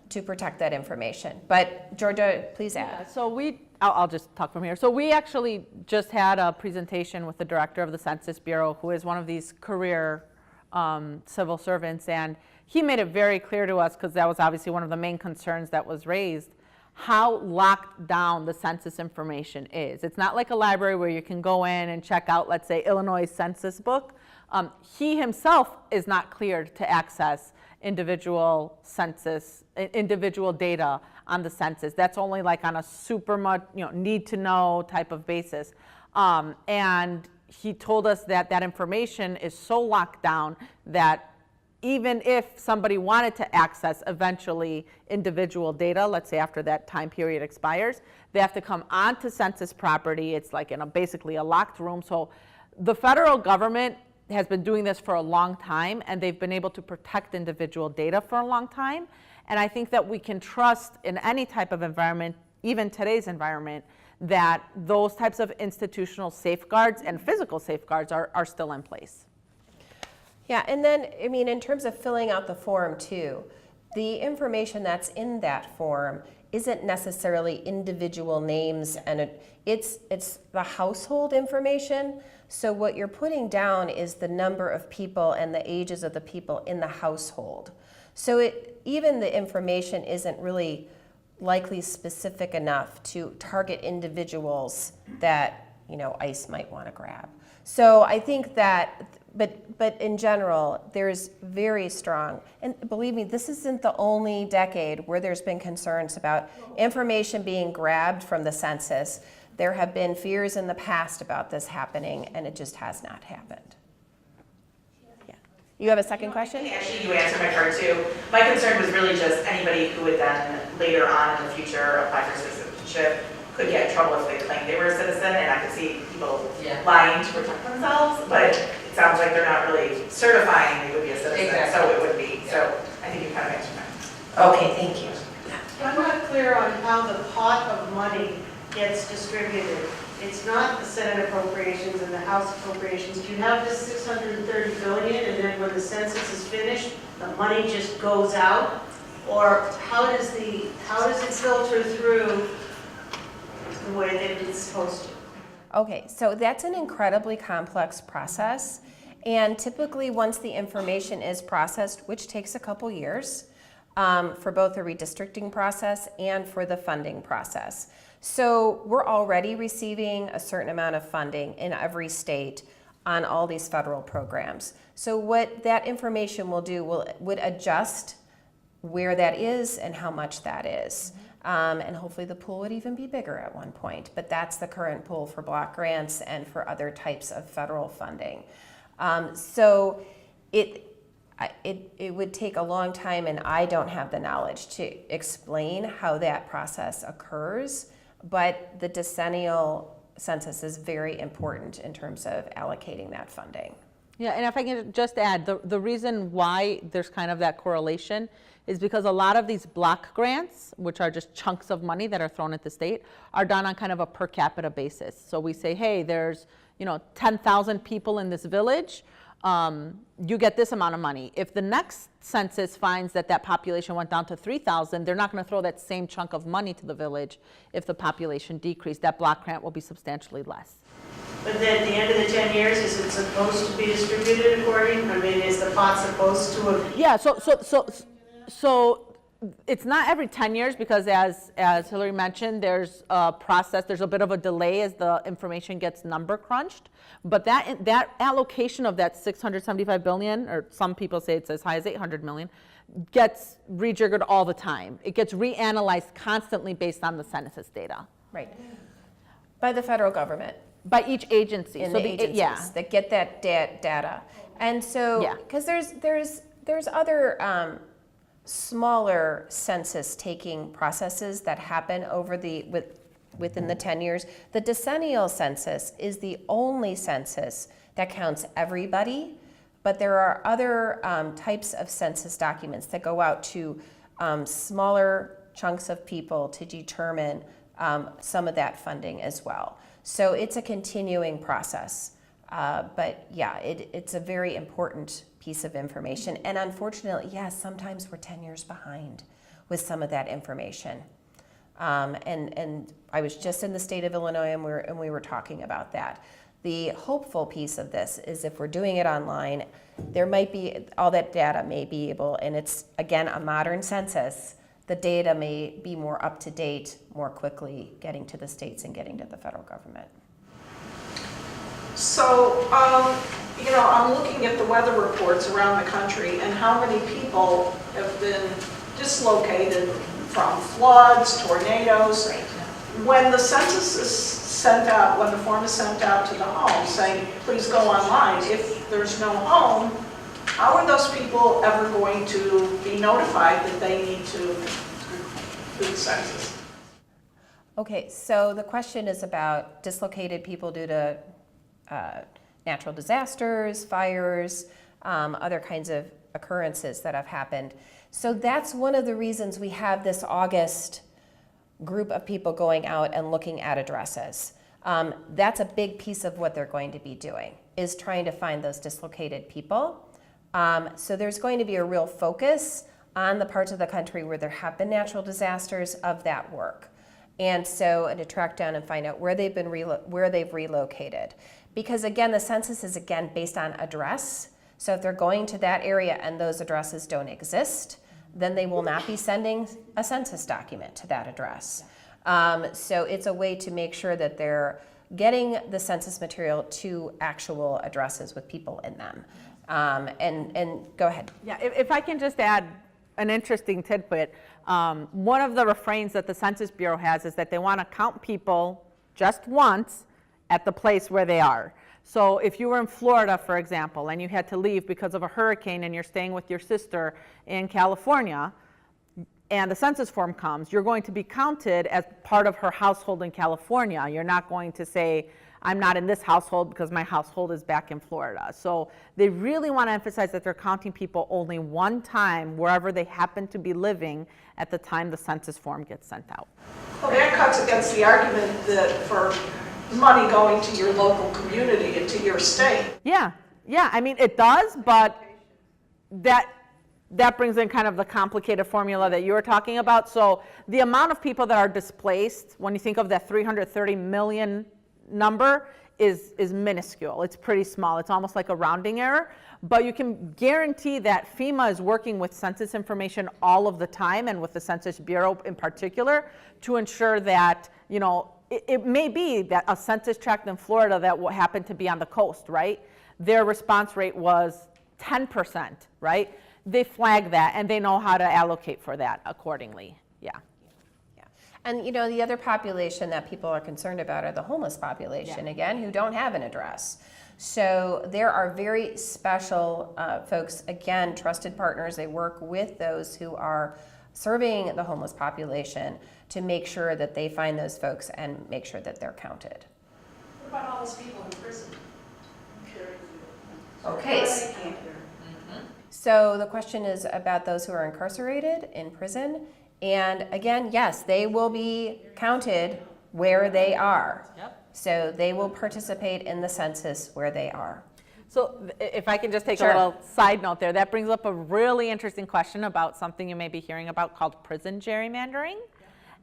S3: to protect that information. But Georgia, please add.
S2: Yeah, so I'll just talk from here. So we actually just had a presentation with the director of the Census Bureau, who is one of these career civil servants, and he made it very clear to us, because that was obviously one of the main concerns that was raised, how locked down the census information is. It's not like a library where you can go in and check out, let's say, Illinois census book. He himself is not cleared to access individual data on the census. That's only like on a super much, need to know type of basis. And he told us that that information is so locked down that even if somebody wanted to access eventually individual data, let's say after that time period expires, they have to come onto census property. It's like in basically a locked room. So the federal government has been doing this for a long time, and they've been able to protect individual data for a long time. And I think that we can trust in any type of environment, even today's environment, that those types of institutional safeguards and physical safeguards are still in place.
S3: Yeah, and then, in terms of filling out the form too, the information that's in that form isn't necessarily individual names, and it's the household information. So what you're putting down is the number of people and the ages of the people in the household. So even the information isn't really likely specific enough to target individuals that ICE might want to grab. So I think that But in general, there's very strong, and believe me, this isn't the only decade where there's been concerns about information being grabbed from the census. There have been fears in the past about this happening, and it just has not happened. Yeah. You have a second question?
S4: Actually, you answered my part too. My concern was really just anybody who would then later on in the future apply for citizenship could get in trouble if they claimed they were a citizen, and I could see people lying to protect themselves, but it sounds like they're not really certifying they would be a citizen, so it would be. So I think you kind of answered that.
S1: Okay, thank you.
S5: I'm not clear on how the pot of money gets distributed. It's not the Senate appropriations and the House appropriations. Do you have this 630 billion and then when the census is finished, the money just goes out? Or how does it filter through the way that it's supposed to?
S3: Okay, so that's an incredibly complex process. And typically, once the information is processed, which takes a couple years, for both the redistricting process and for the funding process. So we're already receiving a certain amount of funding in every state on all these federal programs. So what that information will do would adjust where that is and how much that is. And hopefully the pool would even be bigger at one point, but that's the current pool for block grants and for other types of federal funding. So it would take a long time, and I don't have the knowledge to explain how that process occurs, but the decennial census is very important in terms of allocating that funding.
S2: Yeah, and if I can just add, the reason why there's kind of that correlation is because a lot of these block grants, which are just chunks of money that are thrown at the state, are done on kind of a per capita basis. So we say, hey, there's 10,000 people in this village, you get this amount of money. If the next census finds that population went down to 3,000, they're not going to throw that same chunk of money to the village if the population decreased. That block grant will be substantially less.
S5: But then at the end of the 10 years, is it supposed to be distributed according? I mean, is the pot supposed to have?
S2: Yeah, so it's not every 10 years because as Hillary mentioned, there's a process, there's a bit of a delay as the information gets number crunched. But that allocation of that 675 billion, or some people say it's as high as 800 million, gets rejiggered all the time. It gets reanalyzed constantly based on the census data.
S3: Right. By the federal government.
S2: By each agency.
S3: In the agencies that get that data. And so, because there's other smaller census taking processes that happen over within the 10 years. The decennial census is the only census that counts everybody, but there are other types of census documents that go out to smaller chunks of people to determine some of that funding as well. So it's a continuing process. But yeah, it's a very important piece of information. And unfortunately, yes, sometimes we're 10 years behind with some of that information. And I was just in the state of Illinois and we were talking about that. The hopeful piece of this is if we're doing it online, there might be, all that data may be able, and it's again a modern census, the data may be more up to date more quickly getting to the states and getting to the federal government.
S6: So, I'm looking at the weather reports around the country and how many people have been dislocated from floods, tornadoes. When the census is sent out, when the form is sent out to the home saying, please go online, if there's no home, how are those people ever going to be notified that they need to do the census?
S3: Okay, so the question is about dislocated people due to natural disasters, fires, other kinds of occurrences that have happened. So that's one of the reasons we have this August group of people going out and looking at addresses. That's a big piece of what they're going to be doing, is trying to find those dislocated people. So there's going to be a real focus on the parts of the country where there have been natural disasters of that work. And to track down and find out where they've been where they've relocated. Because again, the census is again based on address. So if they're going to that area and those addresses don't exist, then they will not be sending a census document to that address. So it's a way to make sure that they're getting the census material to actual addresses with people in them. And go ahead.
S2: Yeah, if I can just add an interesting tidbit, one of the refrains that the Census Bureau has is that they want to count people just once at the place where they are. So if you were in Florida, for example, and you had to leave because of a hurricane and you're staying with your sister in California, and the census form comes, you're going to be counted as part of her household in California. You're not going to say, I'm not in this household because my household is back in Florida. So they really want to emphasize that they're counting people only one time wherever they happen to be living at the time the census form gets sent out.
S6: Well, that cuts against the argument that for money going to your local community and to your state.
S2: Yeah, I mean, it does, but that brings in kind of the complicated formula that you were talking about. So the amount of people that are displaced, when you think of that 330 million number, is minuscule. It's pretty small. It's almost like a rounding error. But you can guarantee that FEMA is working with census information all of the time, and with the Census Bureau in particular, to ensure that, you know, it may be that a census tract in Florida that happened to be on the coast, right? Their response rate was 10%, right? They flag that and they know how to allocate for that accordingly. Yeah.
S3: And you know, the other population that people are concerned about are the homeless population, again, who don't have an address. So there are very special folks, again, trusted partners. They work with those who are serving the homeless population to make sure that they find those folks and make sure that they're counted.
S6: What about all those people in prison?
S3: Okay. So the question is about those who are incarcerated in prison. And again, yes, they will be counted where they are.
S2: Yep.
S3: So they will participate in the census where they are.
S2: So if I can just take
S3: Sure.
S2: a little side note there, that brings up a really interesting question about something you may be hearing about called prison gerrymandering.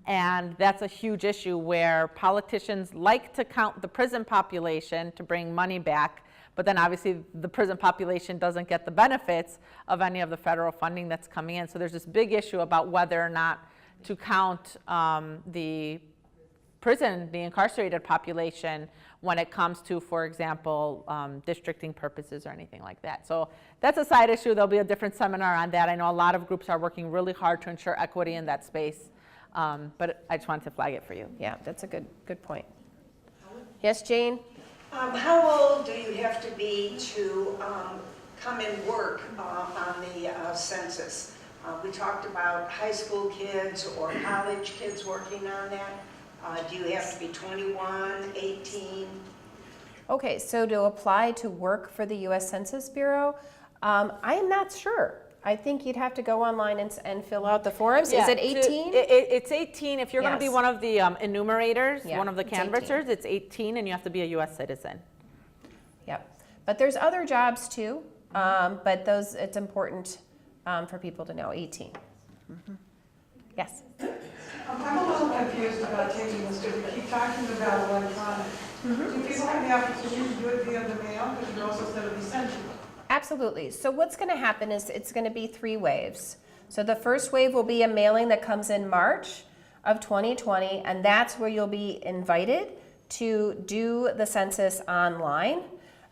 S2: And that's a huge issue where politicians like to count the prison population to bring money back, but then obviously the prison population doesn't get the benefits of any of the federal funding that's coming in. So there's this big issue about whether or not to count the incarcerated population when it comes to, for example, districting purposes or anything like that. So that's a side issue. There'll be a different seminar on that. I know a lot of groups are working really hard to ensure equity in that space, but I just wanted to flag it for you.
S3: Yeah, that's a good point. Yes, Jane?
S7: How old do you have to be to come and work on the census? We talked about high school kids or college kids working on that. Do you have to be 21, 18?
S3: Okay, so to apply to work for the U.S. Census Bureau, I am not sure. I think you'd have to go online and fill out the forms. Is it 18?
S2: It's 18. If you're going to be
S3: Yes.
S2: one of the enumerators,
S3: Yeah,
S2: one of the
S3: it's 18.
S2: canvassers, it's 18, and you have to be a U.S. citizen.
S3: Yep. But there's other jobs too, but those, it's important for people to know, 18. Mm-hmm. Yes?
S8: I'm a little confused about taking this, because we keep talking about electronic. Do people have the opportunity to do it via the mail, because you also said it would be sent to them?
S3: Absolutely. So what's going to happen is it's going to be 3 waves. So the first wave will be a mailing that comes in March of 2020, and that's where you'll be invited to do the census online.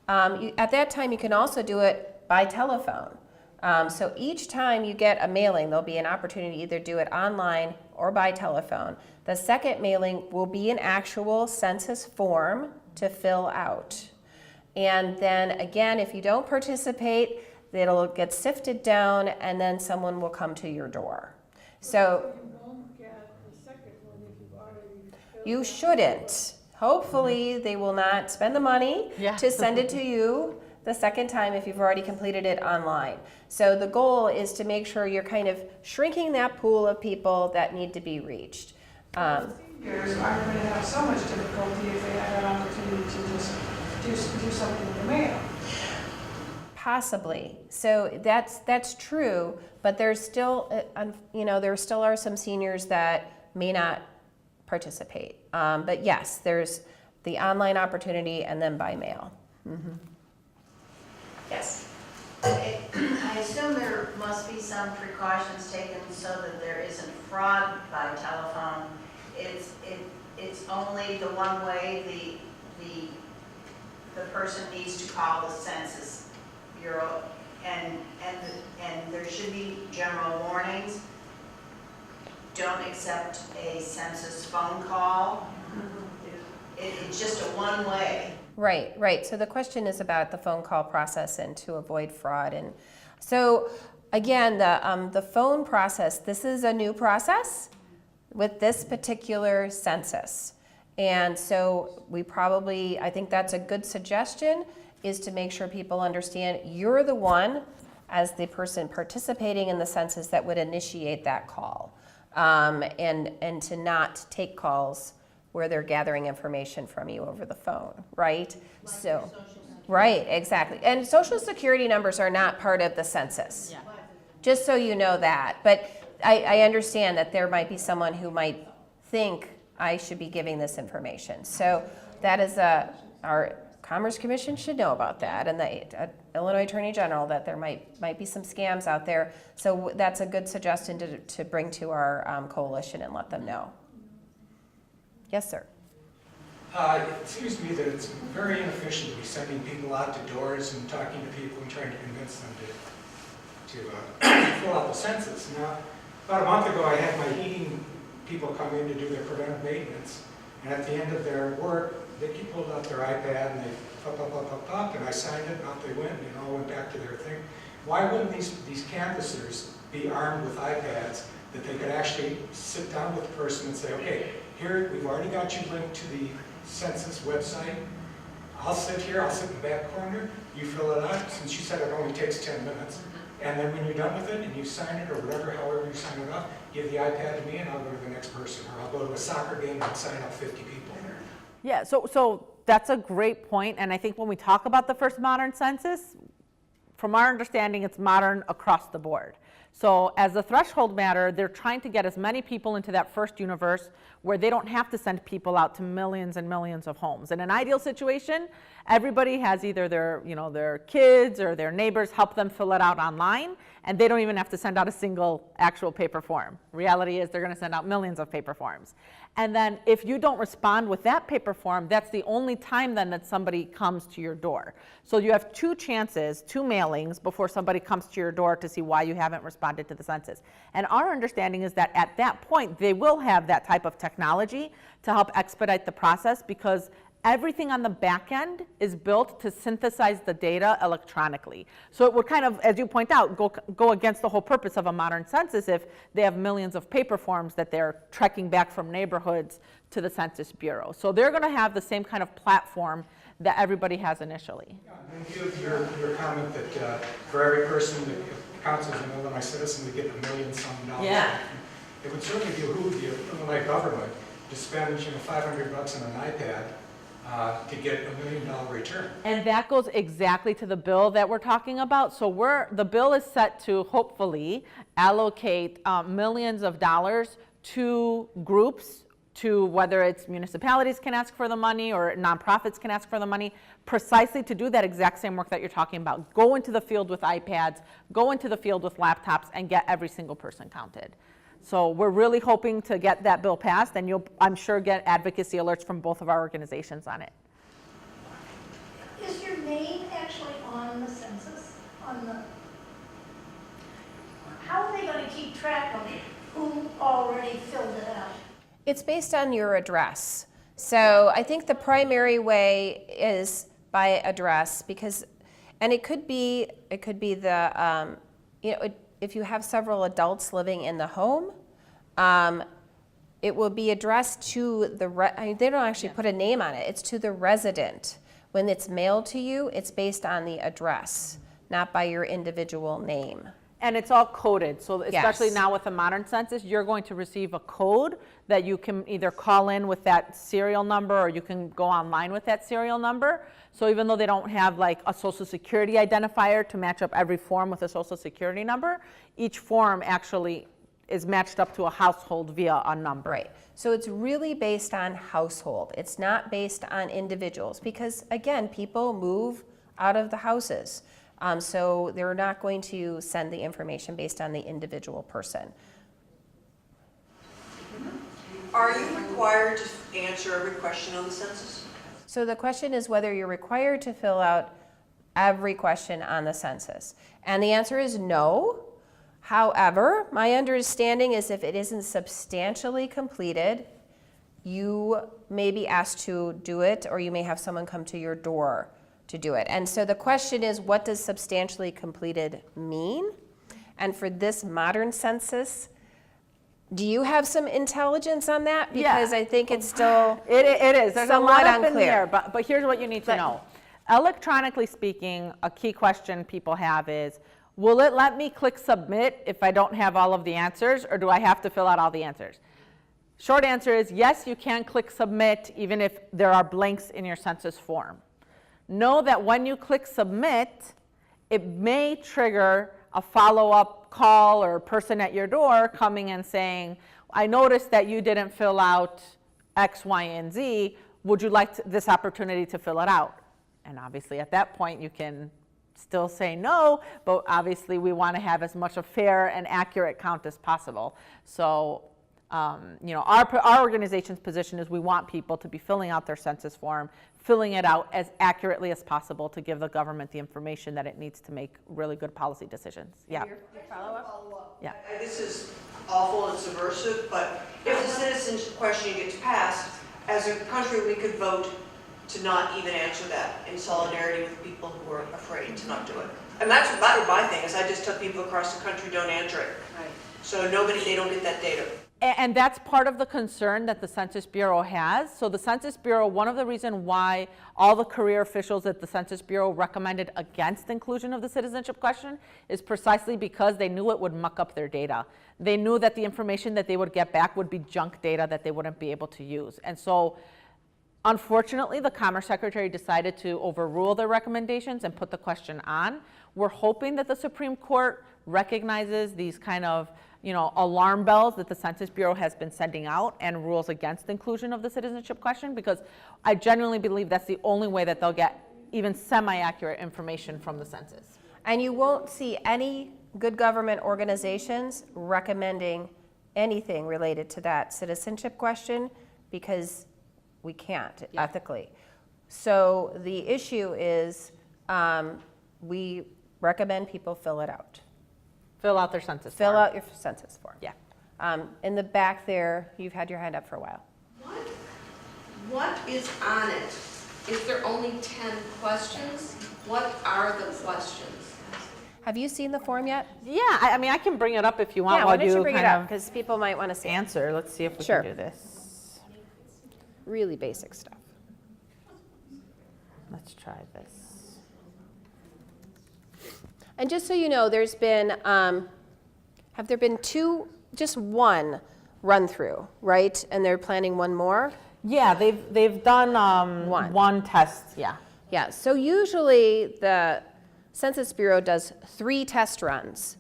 S3: At that time, you can also do it by telephone. So each time you get a mailing, there'll be an opportunity to either do it online or by telephone. The second mailing will be an actual census form to fill out. And then again, if you don't participate, it'll get sifted down and then someone will come to your door. So you shouldn't. Hopefully they will not spend the money to send it to you the second time if you've already completed it online. So the goal is to make sure you're kind of shrinking that pool of people that need to be reached.
S8: Seniors aren't going to have so much difficulty if they have that opportunity to just do something in the mail.
S3: Possibly. So that's true, but there's still, there still are some seniors that may not participate. But yes, there's the online opportunity and then by mail. Mm-hmm.
S7: Yes.
S9: I assume there must be some precautions taken so that there isn't fraud by telephone. It's only the one way, the person needs to call the Census Bureau, and there should be general warnings. Don't accept a census phone call. It's just a one-way.
S3: Right. So the question is about the phone call process and to avoid fraud. And so again, the phone process, this is a new process with this particular census. And so I think that's a good suggestion, is to make sure people understand you're the one, as the person participating in the census, that would initiate that call. And to not take calls where they're gathering information from you over the phone, right? Right, exactly. And social security numbers are not part of the census.
S2: Yeah.
S3: Just so you know that. But I understand that there might be someone who might think I should be giving this information. So that is our Commerce Commission should know about that, and the Illinois Attorney General, that there might be some scams out there. So that's a good suggestion to bring to our coalition and let them know. Yes, sir.
S10: It seems to me that it's very inefficient to be sending people out to doors and talking to people and trying to convince them to fill out the census. Now, about a month ago, I had my heating people come in to do their preventive maintenance, and at the end of their work, they pulled out their iPad and they pop, and I signed it, and out they went, and all went back to their thing. Why wouldn't these canvassers be armed with iPads that they could actually sit down with the person and say, okay, here, we've already got you linked to the census website. I'll sit here, I'll sit in the back corner, you fill it out, since you said it only takes 10 minutes. And then when you're done with it and you sign it or whatever, however you sign it up, give the iPad to me and I'll go to the next person. Or I'll go to a soccer game and sign up 50 people.
S2: Yeah, so that's a great point, and I think when we talk about the first modern census, from our understanding, it's modern across the board. So as a threshold matter, they're trying to get as many people into that first universe where they don't have to send people out to millions and millions of homes. In an ideal situation, everybody has either their kids or their neighbors help them fill it out online, and they don't even have to send out a single actual paper form. Reality is they're going to send out millions of paper forms. And then if you don't respond with that paper form, that's the only time then that somebody comes to your door. So you have two chances, two mailings before somebody comes to your door to see why you haven't responded to the census. And our understanding is that at that point, they will have that type of technology to help expedite the process, because everything on the back end is built to synthesize the data electronically. So it would kind of, as you point out, go against the whole purpose of a modern census if they have millions of paper forms that they're trekking back from neighborhoods to the Census Bureau. So they're going to have the same kind of platform that everybody has initially.
S10: Yeah, and your comment that for every person that counts as an Illinois citizen, we get $1 million some dollars.
S2: Yeah.
S10: It would certainly behoove the Illinois government to spend $500 on an iPad to get $1 million return.
S2: And that goes exactly to the bill that we're talking about. So the bill is set to hopefully allocate millions of dollars to groups, to whether it's municipalities can ask for the money or nonprofits can ask for the money, precisely to do that exact same work that you're talking about. Go into the field with iPads, go into the field with laptops, and get every single person counted. So we're really hoping to get that bill passed, and you'll, I'm sure, get advocacy alerts from both of our organizations on it.
S11: Is your name actually on the census? How are they going to keep track of who already filled it out?
S3: It's based on your address. So I think the primary way is by address, because, and it could be the, if you have several adults living in the home, it will be addressed to the, they don't actually put a name on it, it's to the resident. When it's mailed to you, it's based on the address, not by your individual name.
S2: And it's all coded, so especially
S3: Yes.
S2: now with the modern census, you're going to receive a code that you can either call in with that serial number or you can go online with that serial number. So even though they don't have like a social security identifier to match up every form with a social security number, each form actually is matched up to a household via a number.
S3: Right. So it's really based on household. It's not based on individuals, because again, people move out of the houses. So they're not going to send the information based on the individual person.
S12: Are you required to answer every question on the census?
S3: So the question is whether you're required to fill out every question on the census. And the answer is no. However, my understanding is if it isn't substantially completed, you may be asked to do it, or you may have someone come to your door to do it. And so the question is, what does substantially completed mean? And for this modern census, do you have some intelligence on that? Because I think it's still
S2: It is. There's a lot
S3: somewhat
S2: up in
S3: unclear.
S2: there, but here's what you need to know. Electronically speaking, a key question people have is, will it let me click submit if I don't have all of the answers, or do I have to fill out all the answers? Short answer is yes, you can click submit even if there are blanks in your census form. Know that when you click submit, it may trigger a follow-up call or person at your door coming and saying, I noticed that you didn't fill out X, Y, and Z. Would you like this opportunity to fill it out? And obviously at that point you can still say no, but obviously we want to have as much a fair and accurate count as possible. So our organization's position is we want people to be filling out their census form, filling it out as accurately as possible to give the government the information that it needs to make really good policy decisions. Yeah.
S3: Your follow-up?
S2: Yeah.
S12: This is awful and subversive, but if the citizen's question gets passed, as a country we could vote to not even answer that in solidarity with people who are afraid to not do it. And that's my thing, is I just tell people across the country, don't answer it.
S3: Right.
S12: So they don't get that data.
S2: And that's part of the concern that the Census Bureau has. So the Census Bureau, one of the reasons why all the career officials at the Census Bureau recommended against inclusion of the citizenship question is precisely because they knew it would muck up their data. They knew that the information that they would get back would be junk data that they wouldn't be able to use. And so unfortunately, the Commerce Secretary decided to overrule their recommendations and put the question on. We're hoping that the Supreme Court recognizes these kind of alarm bells that the Census Bureau has been sending out and rules against inclusion of the citizenship question, because I genuinely believe that's the only way that they'll get even semi-accurate information from the census.
S3: And you won't see any good government organizations recommending anything related to that citizenship question because we can't ethically. So the issue is we recommend people fill it out.
S2: Fill out their census form.
S3: Fill out your census form.
S2: Yeah.
S3: In the back there, you've had your hand up for a while.
S13: What is on it? Is there only 10 questions? What are the questions?
S3: Have you seen the form yet?
S2: Yeah, I mean, I can bring it up if you want.
S3: Yeah,
S2: while
S3: why don't you bring it
S2: kind
S3: up?
S2: of
S3: Because people might want to see it.
S2: answer. Let's see if we
S3: Sure.
S2: can do this.
S3: Really basic stuff.
S2: Let's try this.
S3: And just so you know, there's been, have there been just one run through, right? And they're planning one more?
S2: Yeah, they've done one test. Yeah.
S3: Yeah, so usually the Census Bureau does 3 test runs.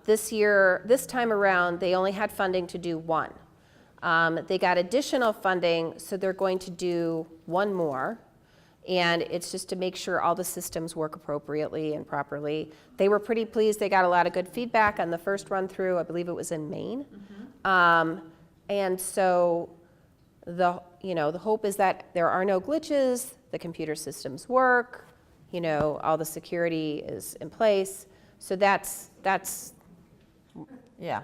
S3: This time around, they only had funding to do 1. They got additional funding, so they're going to do 1 more. And it's just to make sure all the systems work appropriately and properly. They were pretty pleased. They got a lot of good feedback on the first run through. I believe it was in Maine. And so the hope is that there are no glitches, the computer systems work, all the security is in place. So that's
S2: Yeah.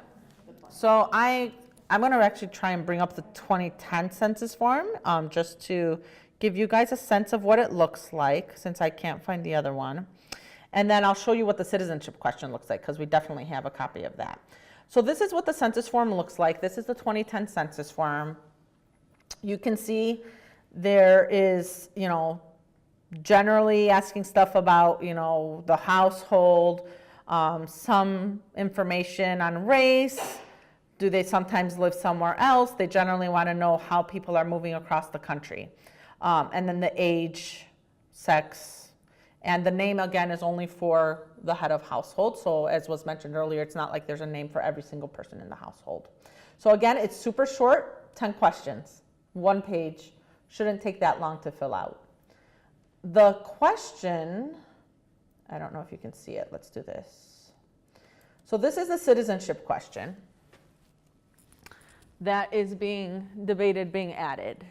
S2: So I'm going to actually try and bring up the 2010 census form just to give you guys a sense of what it looks like, since I can't find the other one. And then I'll show you what the citizenship question looks like, because we definitely have a copy of that. So this is what the census form looks like. This is the 2010 census form. You can see there is, generally asking stuff about, the household, some information on race. Do they sometimes live somewhere else? They generally want to know how people are moving across the country. And then the age, sex, and the name again is only for the head of household. So as was mentioned earlier, it's not like there's a name for every single person in the household. So again, it's super short, 10 questions, 1 page, shouldn't take that long to fill out. The question, I don't know if you can see it, let's do this. So this is the citizenship question that is being debated, being added.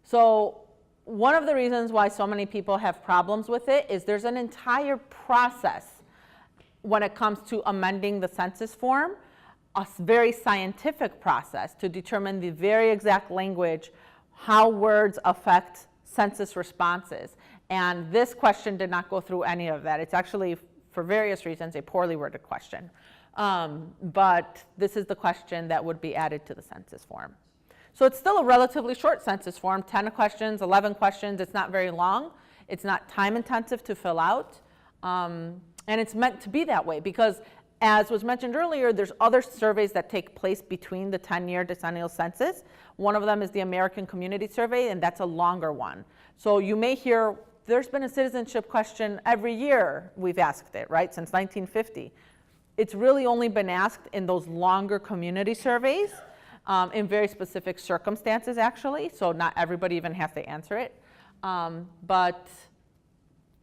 S2: So one of the reasons why so many people have problems with it is there's an entire process when it comes to amending the census form, a very scientific process to determine the very exact language, how words affect census responses. And this question did not go through any of that. It's actually, for various reasons, a poorly worded question. But this is the question that would be added to the census form. So it's still a relatively short census form, 10 questions, 11 questions. It's not very long. It's not time intensive to fill out. And it's meant to be that way because, as was mentioned earlier, there's other surveys that take place between the 10-year decennial census. One of them is the American Community Survey, and that's a longer one. So you may hear, there's been a citizenship question every year we've asked it, right, since 1950. It's really only been asked in those longer community surveys in very specific circumstances, actually, so not everybody even has to answer it. But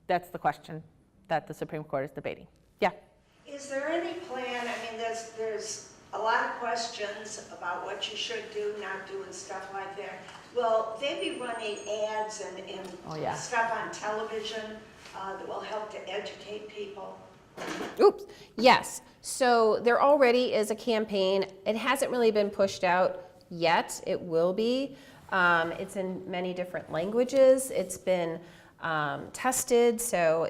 S2: that's the question that the Supreme Court is debating. Yeah?
S7: Is there any plan, I mean, there's a lot of questions about what you should do, not do, and stuff like that. Will they be running ads and stuff on television that will help to educate people?
S3: Oops, yes. So there already is a campaign. It hasn't really been pushed out yet. It will be. It's in many different languages. It's been tested, so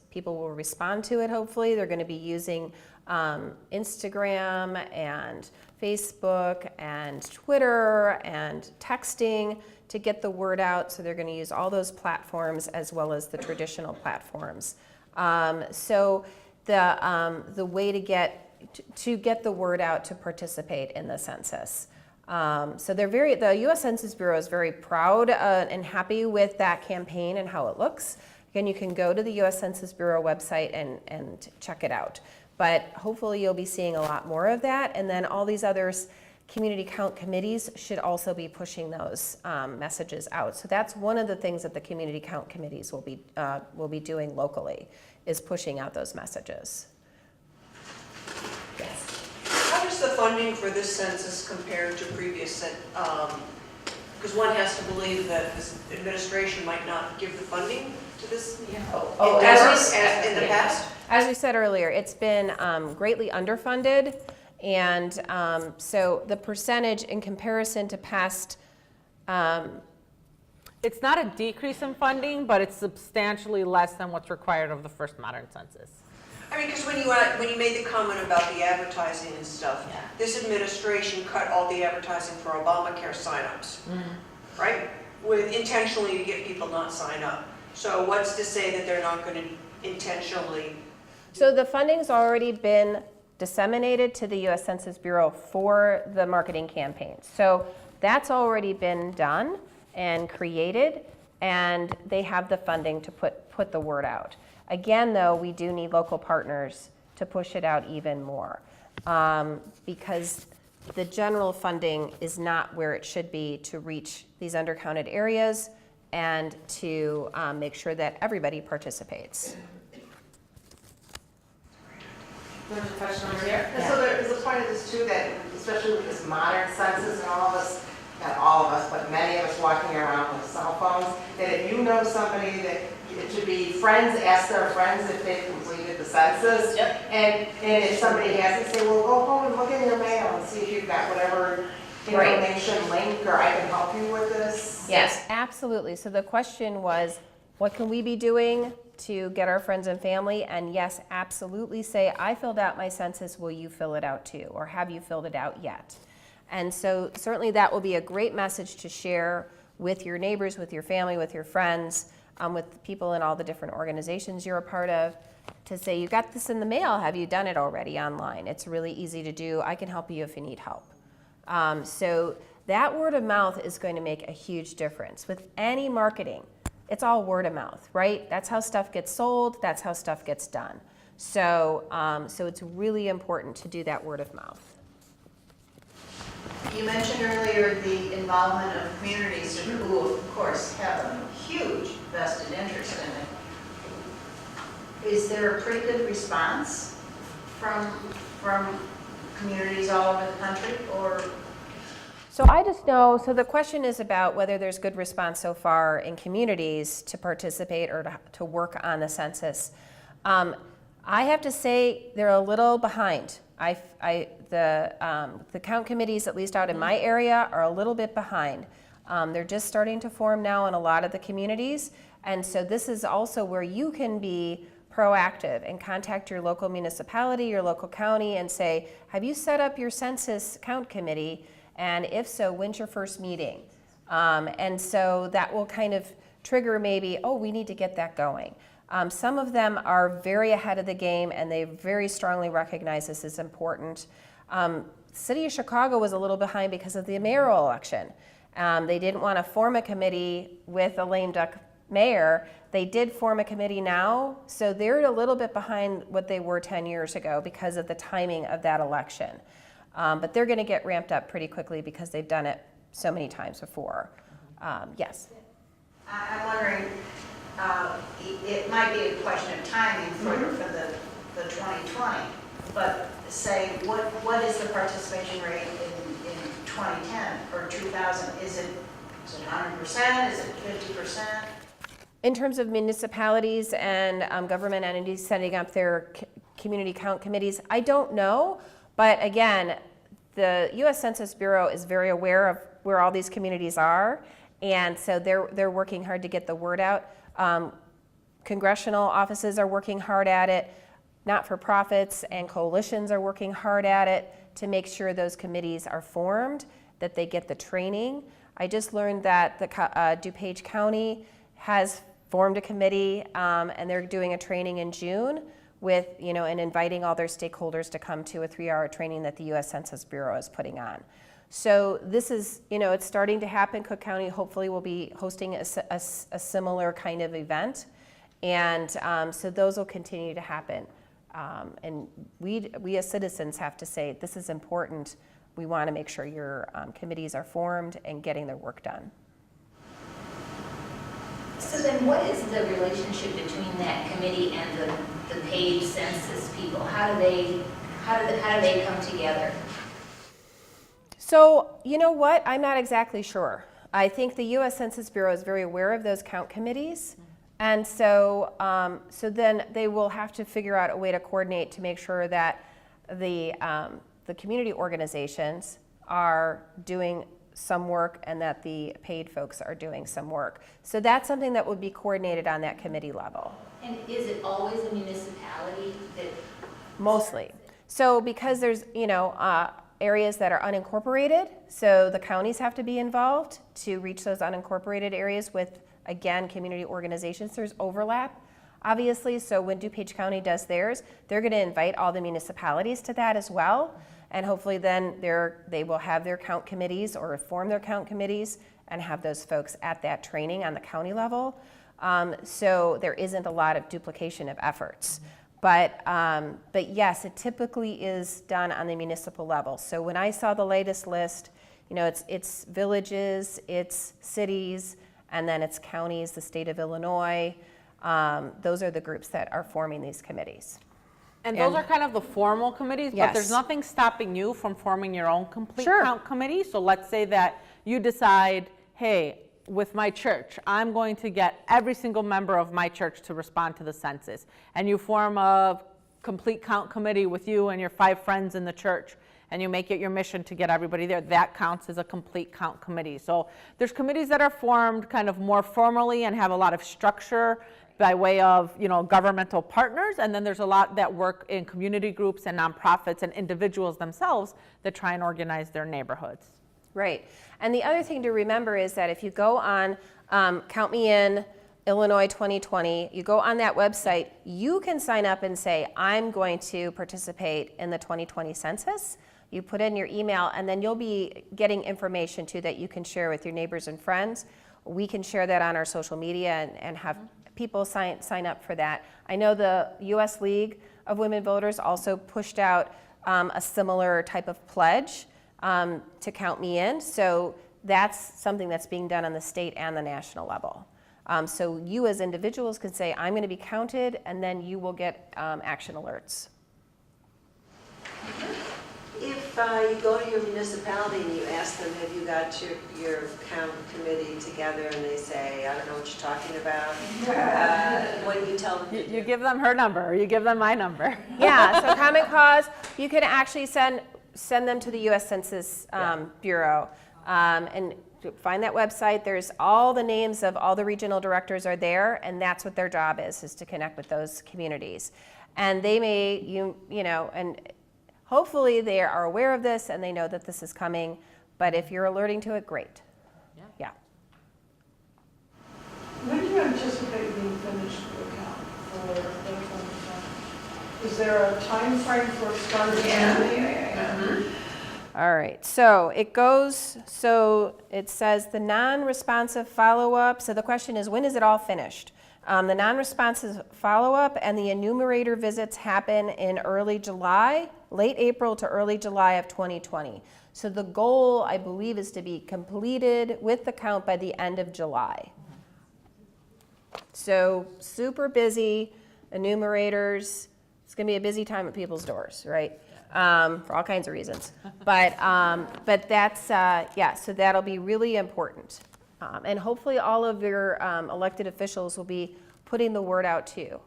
S3: people will respond to it, hopefully. They're going to be using Instagram and Facebook and Twitter and texting to get the word out. So they're going to use all those platforms as well as the traditional platforms. So the way to get the word out to participate in the census. So the U.S. Census Bureau is very proud and happy with that campaign and how it looks. Again, you can go to the U.S. Census Bureau website and check it out. But hopefully you'll be seeing a lot more of that. And then all these other community count committees should also be pushing those messages out. So that's one of the things that the community count committees will be doing locally, is pushing out those messages. Yes.
S12: How does the funding for this census compare to previous, because one has to believe that this administration might not give the funding to this in the past?
S3: As we said earlier, it's been greatly underfunded, and so the percentage in comparison to past.
S2: It's not a decrease in funding, but it's substantially less than what's required of the first modern census.
S12: I mean, because when you made the comment about the advertising and stuff, this administration cut all the advertising for Obamacare signups, right? Intentionally to get people not sign up. So what's to say that they're not going to intentionally?
S3: So the funding's already been disseminated to the U.S. Census Bureau for the marketing campaign. So that's already been done and created, and they have the funding to put the word out. Again, though, we do need local partners to push it out even more because the general funding is not where it should be to reach these undercounted areas and to make sure that everybody participates.
S14: There's a question over here. And so there's a point of this too, that especially with this modern census and all of us, not all of us, but many of us walking around with cell phones, that if you know somebody that it should be friends, ask their friends if they've completed the census.
S3: Yep. And
S14: if somebody hasn't, say, well, go home and look in your mail and see if you've got whatever information link or I can help you with this.
S3: Yes, absolutely. So the question was, what can we be doing to get our friends and family? And yes, absolutely say, I filled out my census, will you fill it out too? Or have you filled it out yet? And so certainly that will be a great message to share with your neighbors, with your family, with your friends, with people in all the different organizations you're a part of, to say, you got this in the mail, have you done it already online? It's really easy to do. I can help you if you need help. So that word of mouth is going to make a huge difference. With any marketing, it's all word of mouth, right? That's how stuff gets sold. That's how stuff gets done. So, so it's really important to do that word of mouth.
S9: You mentioned earlier the involvement of communities who, of course, have a huge vested interest in it. Is there a pretty good response from communities all over the country, or?
S3: So I just know, so the question is about whether there's good response so far in communities to participate or to work on the census. I have to say they're a little behind. The count committees, at least out in my area, are a little bit behind. They're just starting to form now in a lot of the communities. And so this is also where you can be proactive and contact your local municipality, your local county, and say, have you set up your census count committee? And if so, when's your first meeting? And so that will kind of trigger maybe, oh, we need to get that going. Some of them are very ahead of the game and they very strongly recognize this is important. City of Chicago was a little behind because of the mayoral election. They didn't want to form a committee with a lame duck mayor. They did form a committee now, so they're a little bit behind what they were 10 years ago because of the timing of that election. But they're going to get ramped up pretty quickly because they've done it so many times before. Yes?
S9: I'm wondering, it might be a question of timing for the 2020, but say, what is the participation rate in 2010 or 2000? Is it 100%? Is it 50%?
S3: In terms of municipalities and government entities setting up their community count committees, I don't know. But again, the U.S. Census Bureau is very aware of where all these communities are, and so they're working hard to get the word out. Congressional offices are working hard at it. Not-for-profits and coalitions are working hard at it to make sure those committees are formed, that they get the training. I just learned that the DuPage County has formed a committee, and they're doing a training in June with, and inviting all their stakeholders to come to a 3-hour training that the U.S. Census Bureau is putting on. So this is, it's starting to happen. Cook County hopefully will be hosting a similar kind of event. And so those will continue to happen. And we as citizens have to say, this is important. We want to make sure your committees are formed and getting their work done.
S1: So then what is the relationship between that committee and the paid census people? How do they come together?
S3: So, you know what? I'm not exactly sure. I think the U.S. Census Bureau is very aware of those count committees. And so, so then they will have to figure out a way to coordinate to make sure that the community organizations are doing some work and that the paid folks are doing some work. So that's something that would be coordinated on that committee level.
S1: And is it always a municipality that?
S3: Mostly. So because there's, areas that are unincorporated, so the counties have to be involved to reach those unincorporated areas with, again, community organizations. There's overlap, obviously, so when DuPage County does theirs, they're going to invite all the municipalities to that as well, and hopefully then they will have their count committees or form their count committees and have those folks at that training on the county level. So there isn't a lot of duplication of efforts. But yes, it typically is done on the municipal level. So when I saw the latest list, it's villages, it's cities, and then it's counties, the state of Illinois. Those are the groups that are forming these committees.
S2: And those are kind of the formal committees,
S3: Yes.
S2: but there's nothing stopping you from forming your own complete
S3: Sure.
S2: count committee. So let's say that you decide, hey, with my church, I'm going to get every single member of my church to respond to the census. And you form a complete count committee with you and your 5 friends in the church, and you make it your mission to get everybody there. That counts as a complete count committee. So there's committees that are formed kind of more formally and have a lot of structure by way of, governmental partners, and then there's a lot that work in community groups and nonprofits and individuals themselves that try and organize their neighborhoods.
S3: Right. And the other thing to remember is that if you go on Count Me In Illinois 2020, you go on that website, you can sign up and say, I'm going to participate in the 2020 census. You put in your email, and then you'll be getting information too that you can share with your neighbors and friends. We can share that on our social media and have people sign up for that. I know the U.S. League of Women Voters also pushed out a similar type of pledge to Count Me In. So that's something that's being done on the state and the national level. So you as individuals can say, I'm going to be counted, and then you will get action alerts.
S7: If
S15: you go to your municipality and you ask them, have you got your count committee together, and they say, I don't know what you're talking about, what do you tell them?
S2: You give them her number, or you give them my number.
S3: Yeah, so Common Cause, you can actually send them to the U.S. Census Bureau. And find that website. There's all the names of all the regional directors are there, and that's what their job is to connect with those communities. And they may, you know, and hopefully they are aware of this and they know that this is coming. But if you're alerting to it, great. Yeah.
S8: When do you anticipate being finished with the count for the 2020? Is there a time frame for starting?
S3: All right, so it goes, so it says the non-responsive follow-up. So the question is, when is it all finished? The non-responsive follow-up and the enumerator visits happen in early July, late April to early July of 2020. So the goal, I believe, is to be completed with the count by the end of July. So super busy, enumerators. It's going to be a busy time at people's doors, right? For all kinds of reasons. But that's, yeah, so that'll be really important. And hopefully all of your elected officials will be putting the word out too.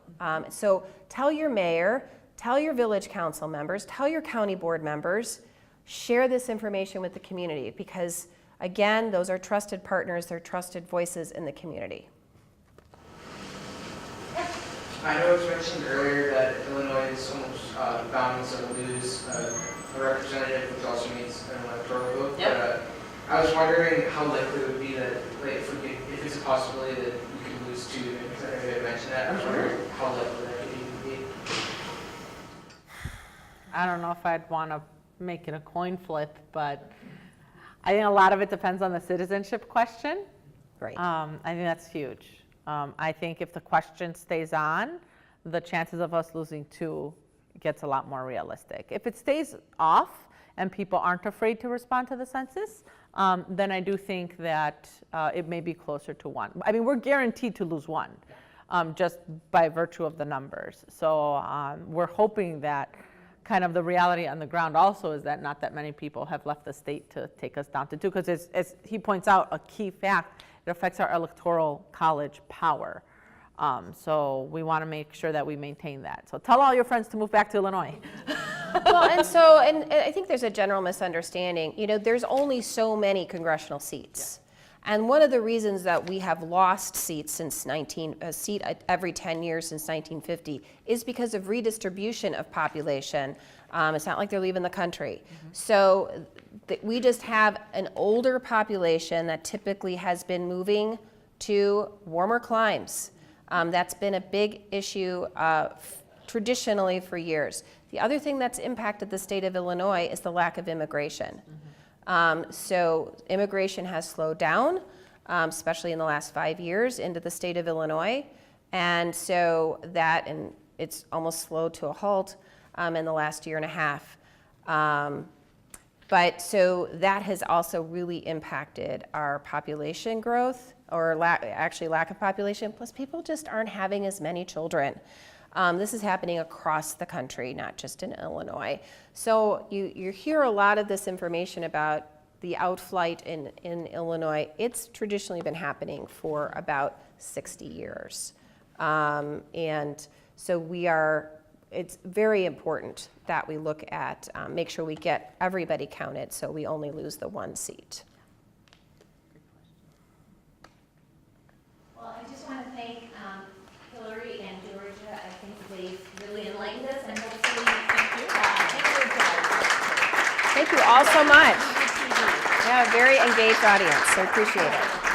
S3: So tell your mayor, tell your village council members, tell your county board members, share this information with the community because, again, those are trusted partners, they're trusted voices in the community.
S16: I know it was mentioned earlier that Illinois is almost bound to lose a representative, which also means an electoral vote.
S2: Yep.
S16: But I was wondering how likely it would be that, like, if it's a possibility that we could lose two, because I know you had mentioned that. I was wondering how likely that could even be.
S2: I don't know if I'd want to make it a coin flip, but I think a lot of it depends on the citizenship question.
S3: Right.
S2: I think that's huge. I think if the question stays on, the chances of us losing two gets a lot more realistic. If it stays off and people aren't afraid to respond to the census, then I do think that it may be closer to one. I mean, we're guaranteed to lose one just by virtue of the numbers. So we're hoping that kind of the reality on the ground also is that not that many people have left the state to take us down to two, because as he points out, a key fact, it affects our electoral college power. So we want to make sure that we maintain that. So tell all your friends to move back to Illinois.
S3: Well, and I think there's a general misunderstanding. You know, there's only so many congressional seats. Yeah. And one of the reasons that we have lost seats since a seat every 10 years since 1950 is because of redistribution of population. It's not like they're leaving the country. Mm-hmm. So we just have an older population that typically has been moving to warmer climes. That's been a big issue traditionally for years. The other thing that's impacted the state of Illinois is the lack of immigration. Mm-hmm. So immigration has slowed down, especially in the last 5 years into the state of Illinois. And so and it's almost slowed to a halt in the last year and a half. But so that has also really impacted our population growth, or lack of population, plus people just aren't having as many children. This is happening across the country, not just in Illinois. So you hear a lot of this information about the outflight in Illinois. It's traditionally been happening for about 60 years. And so it's very important that we look at, make sure we get everybody counted so we only lose the one seat.
S1: Well, I just want to thank Hillary and Georgia. I think they've really enlightened us, and hopefully
S3: Thank you all so much. Yeah, a very engaged audience, so appreciate it.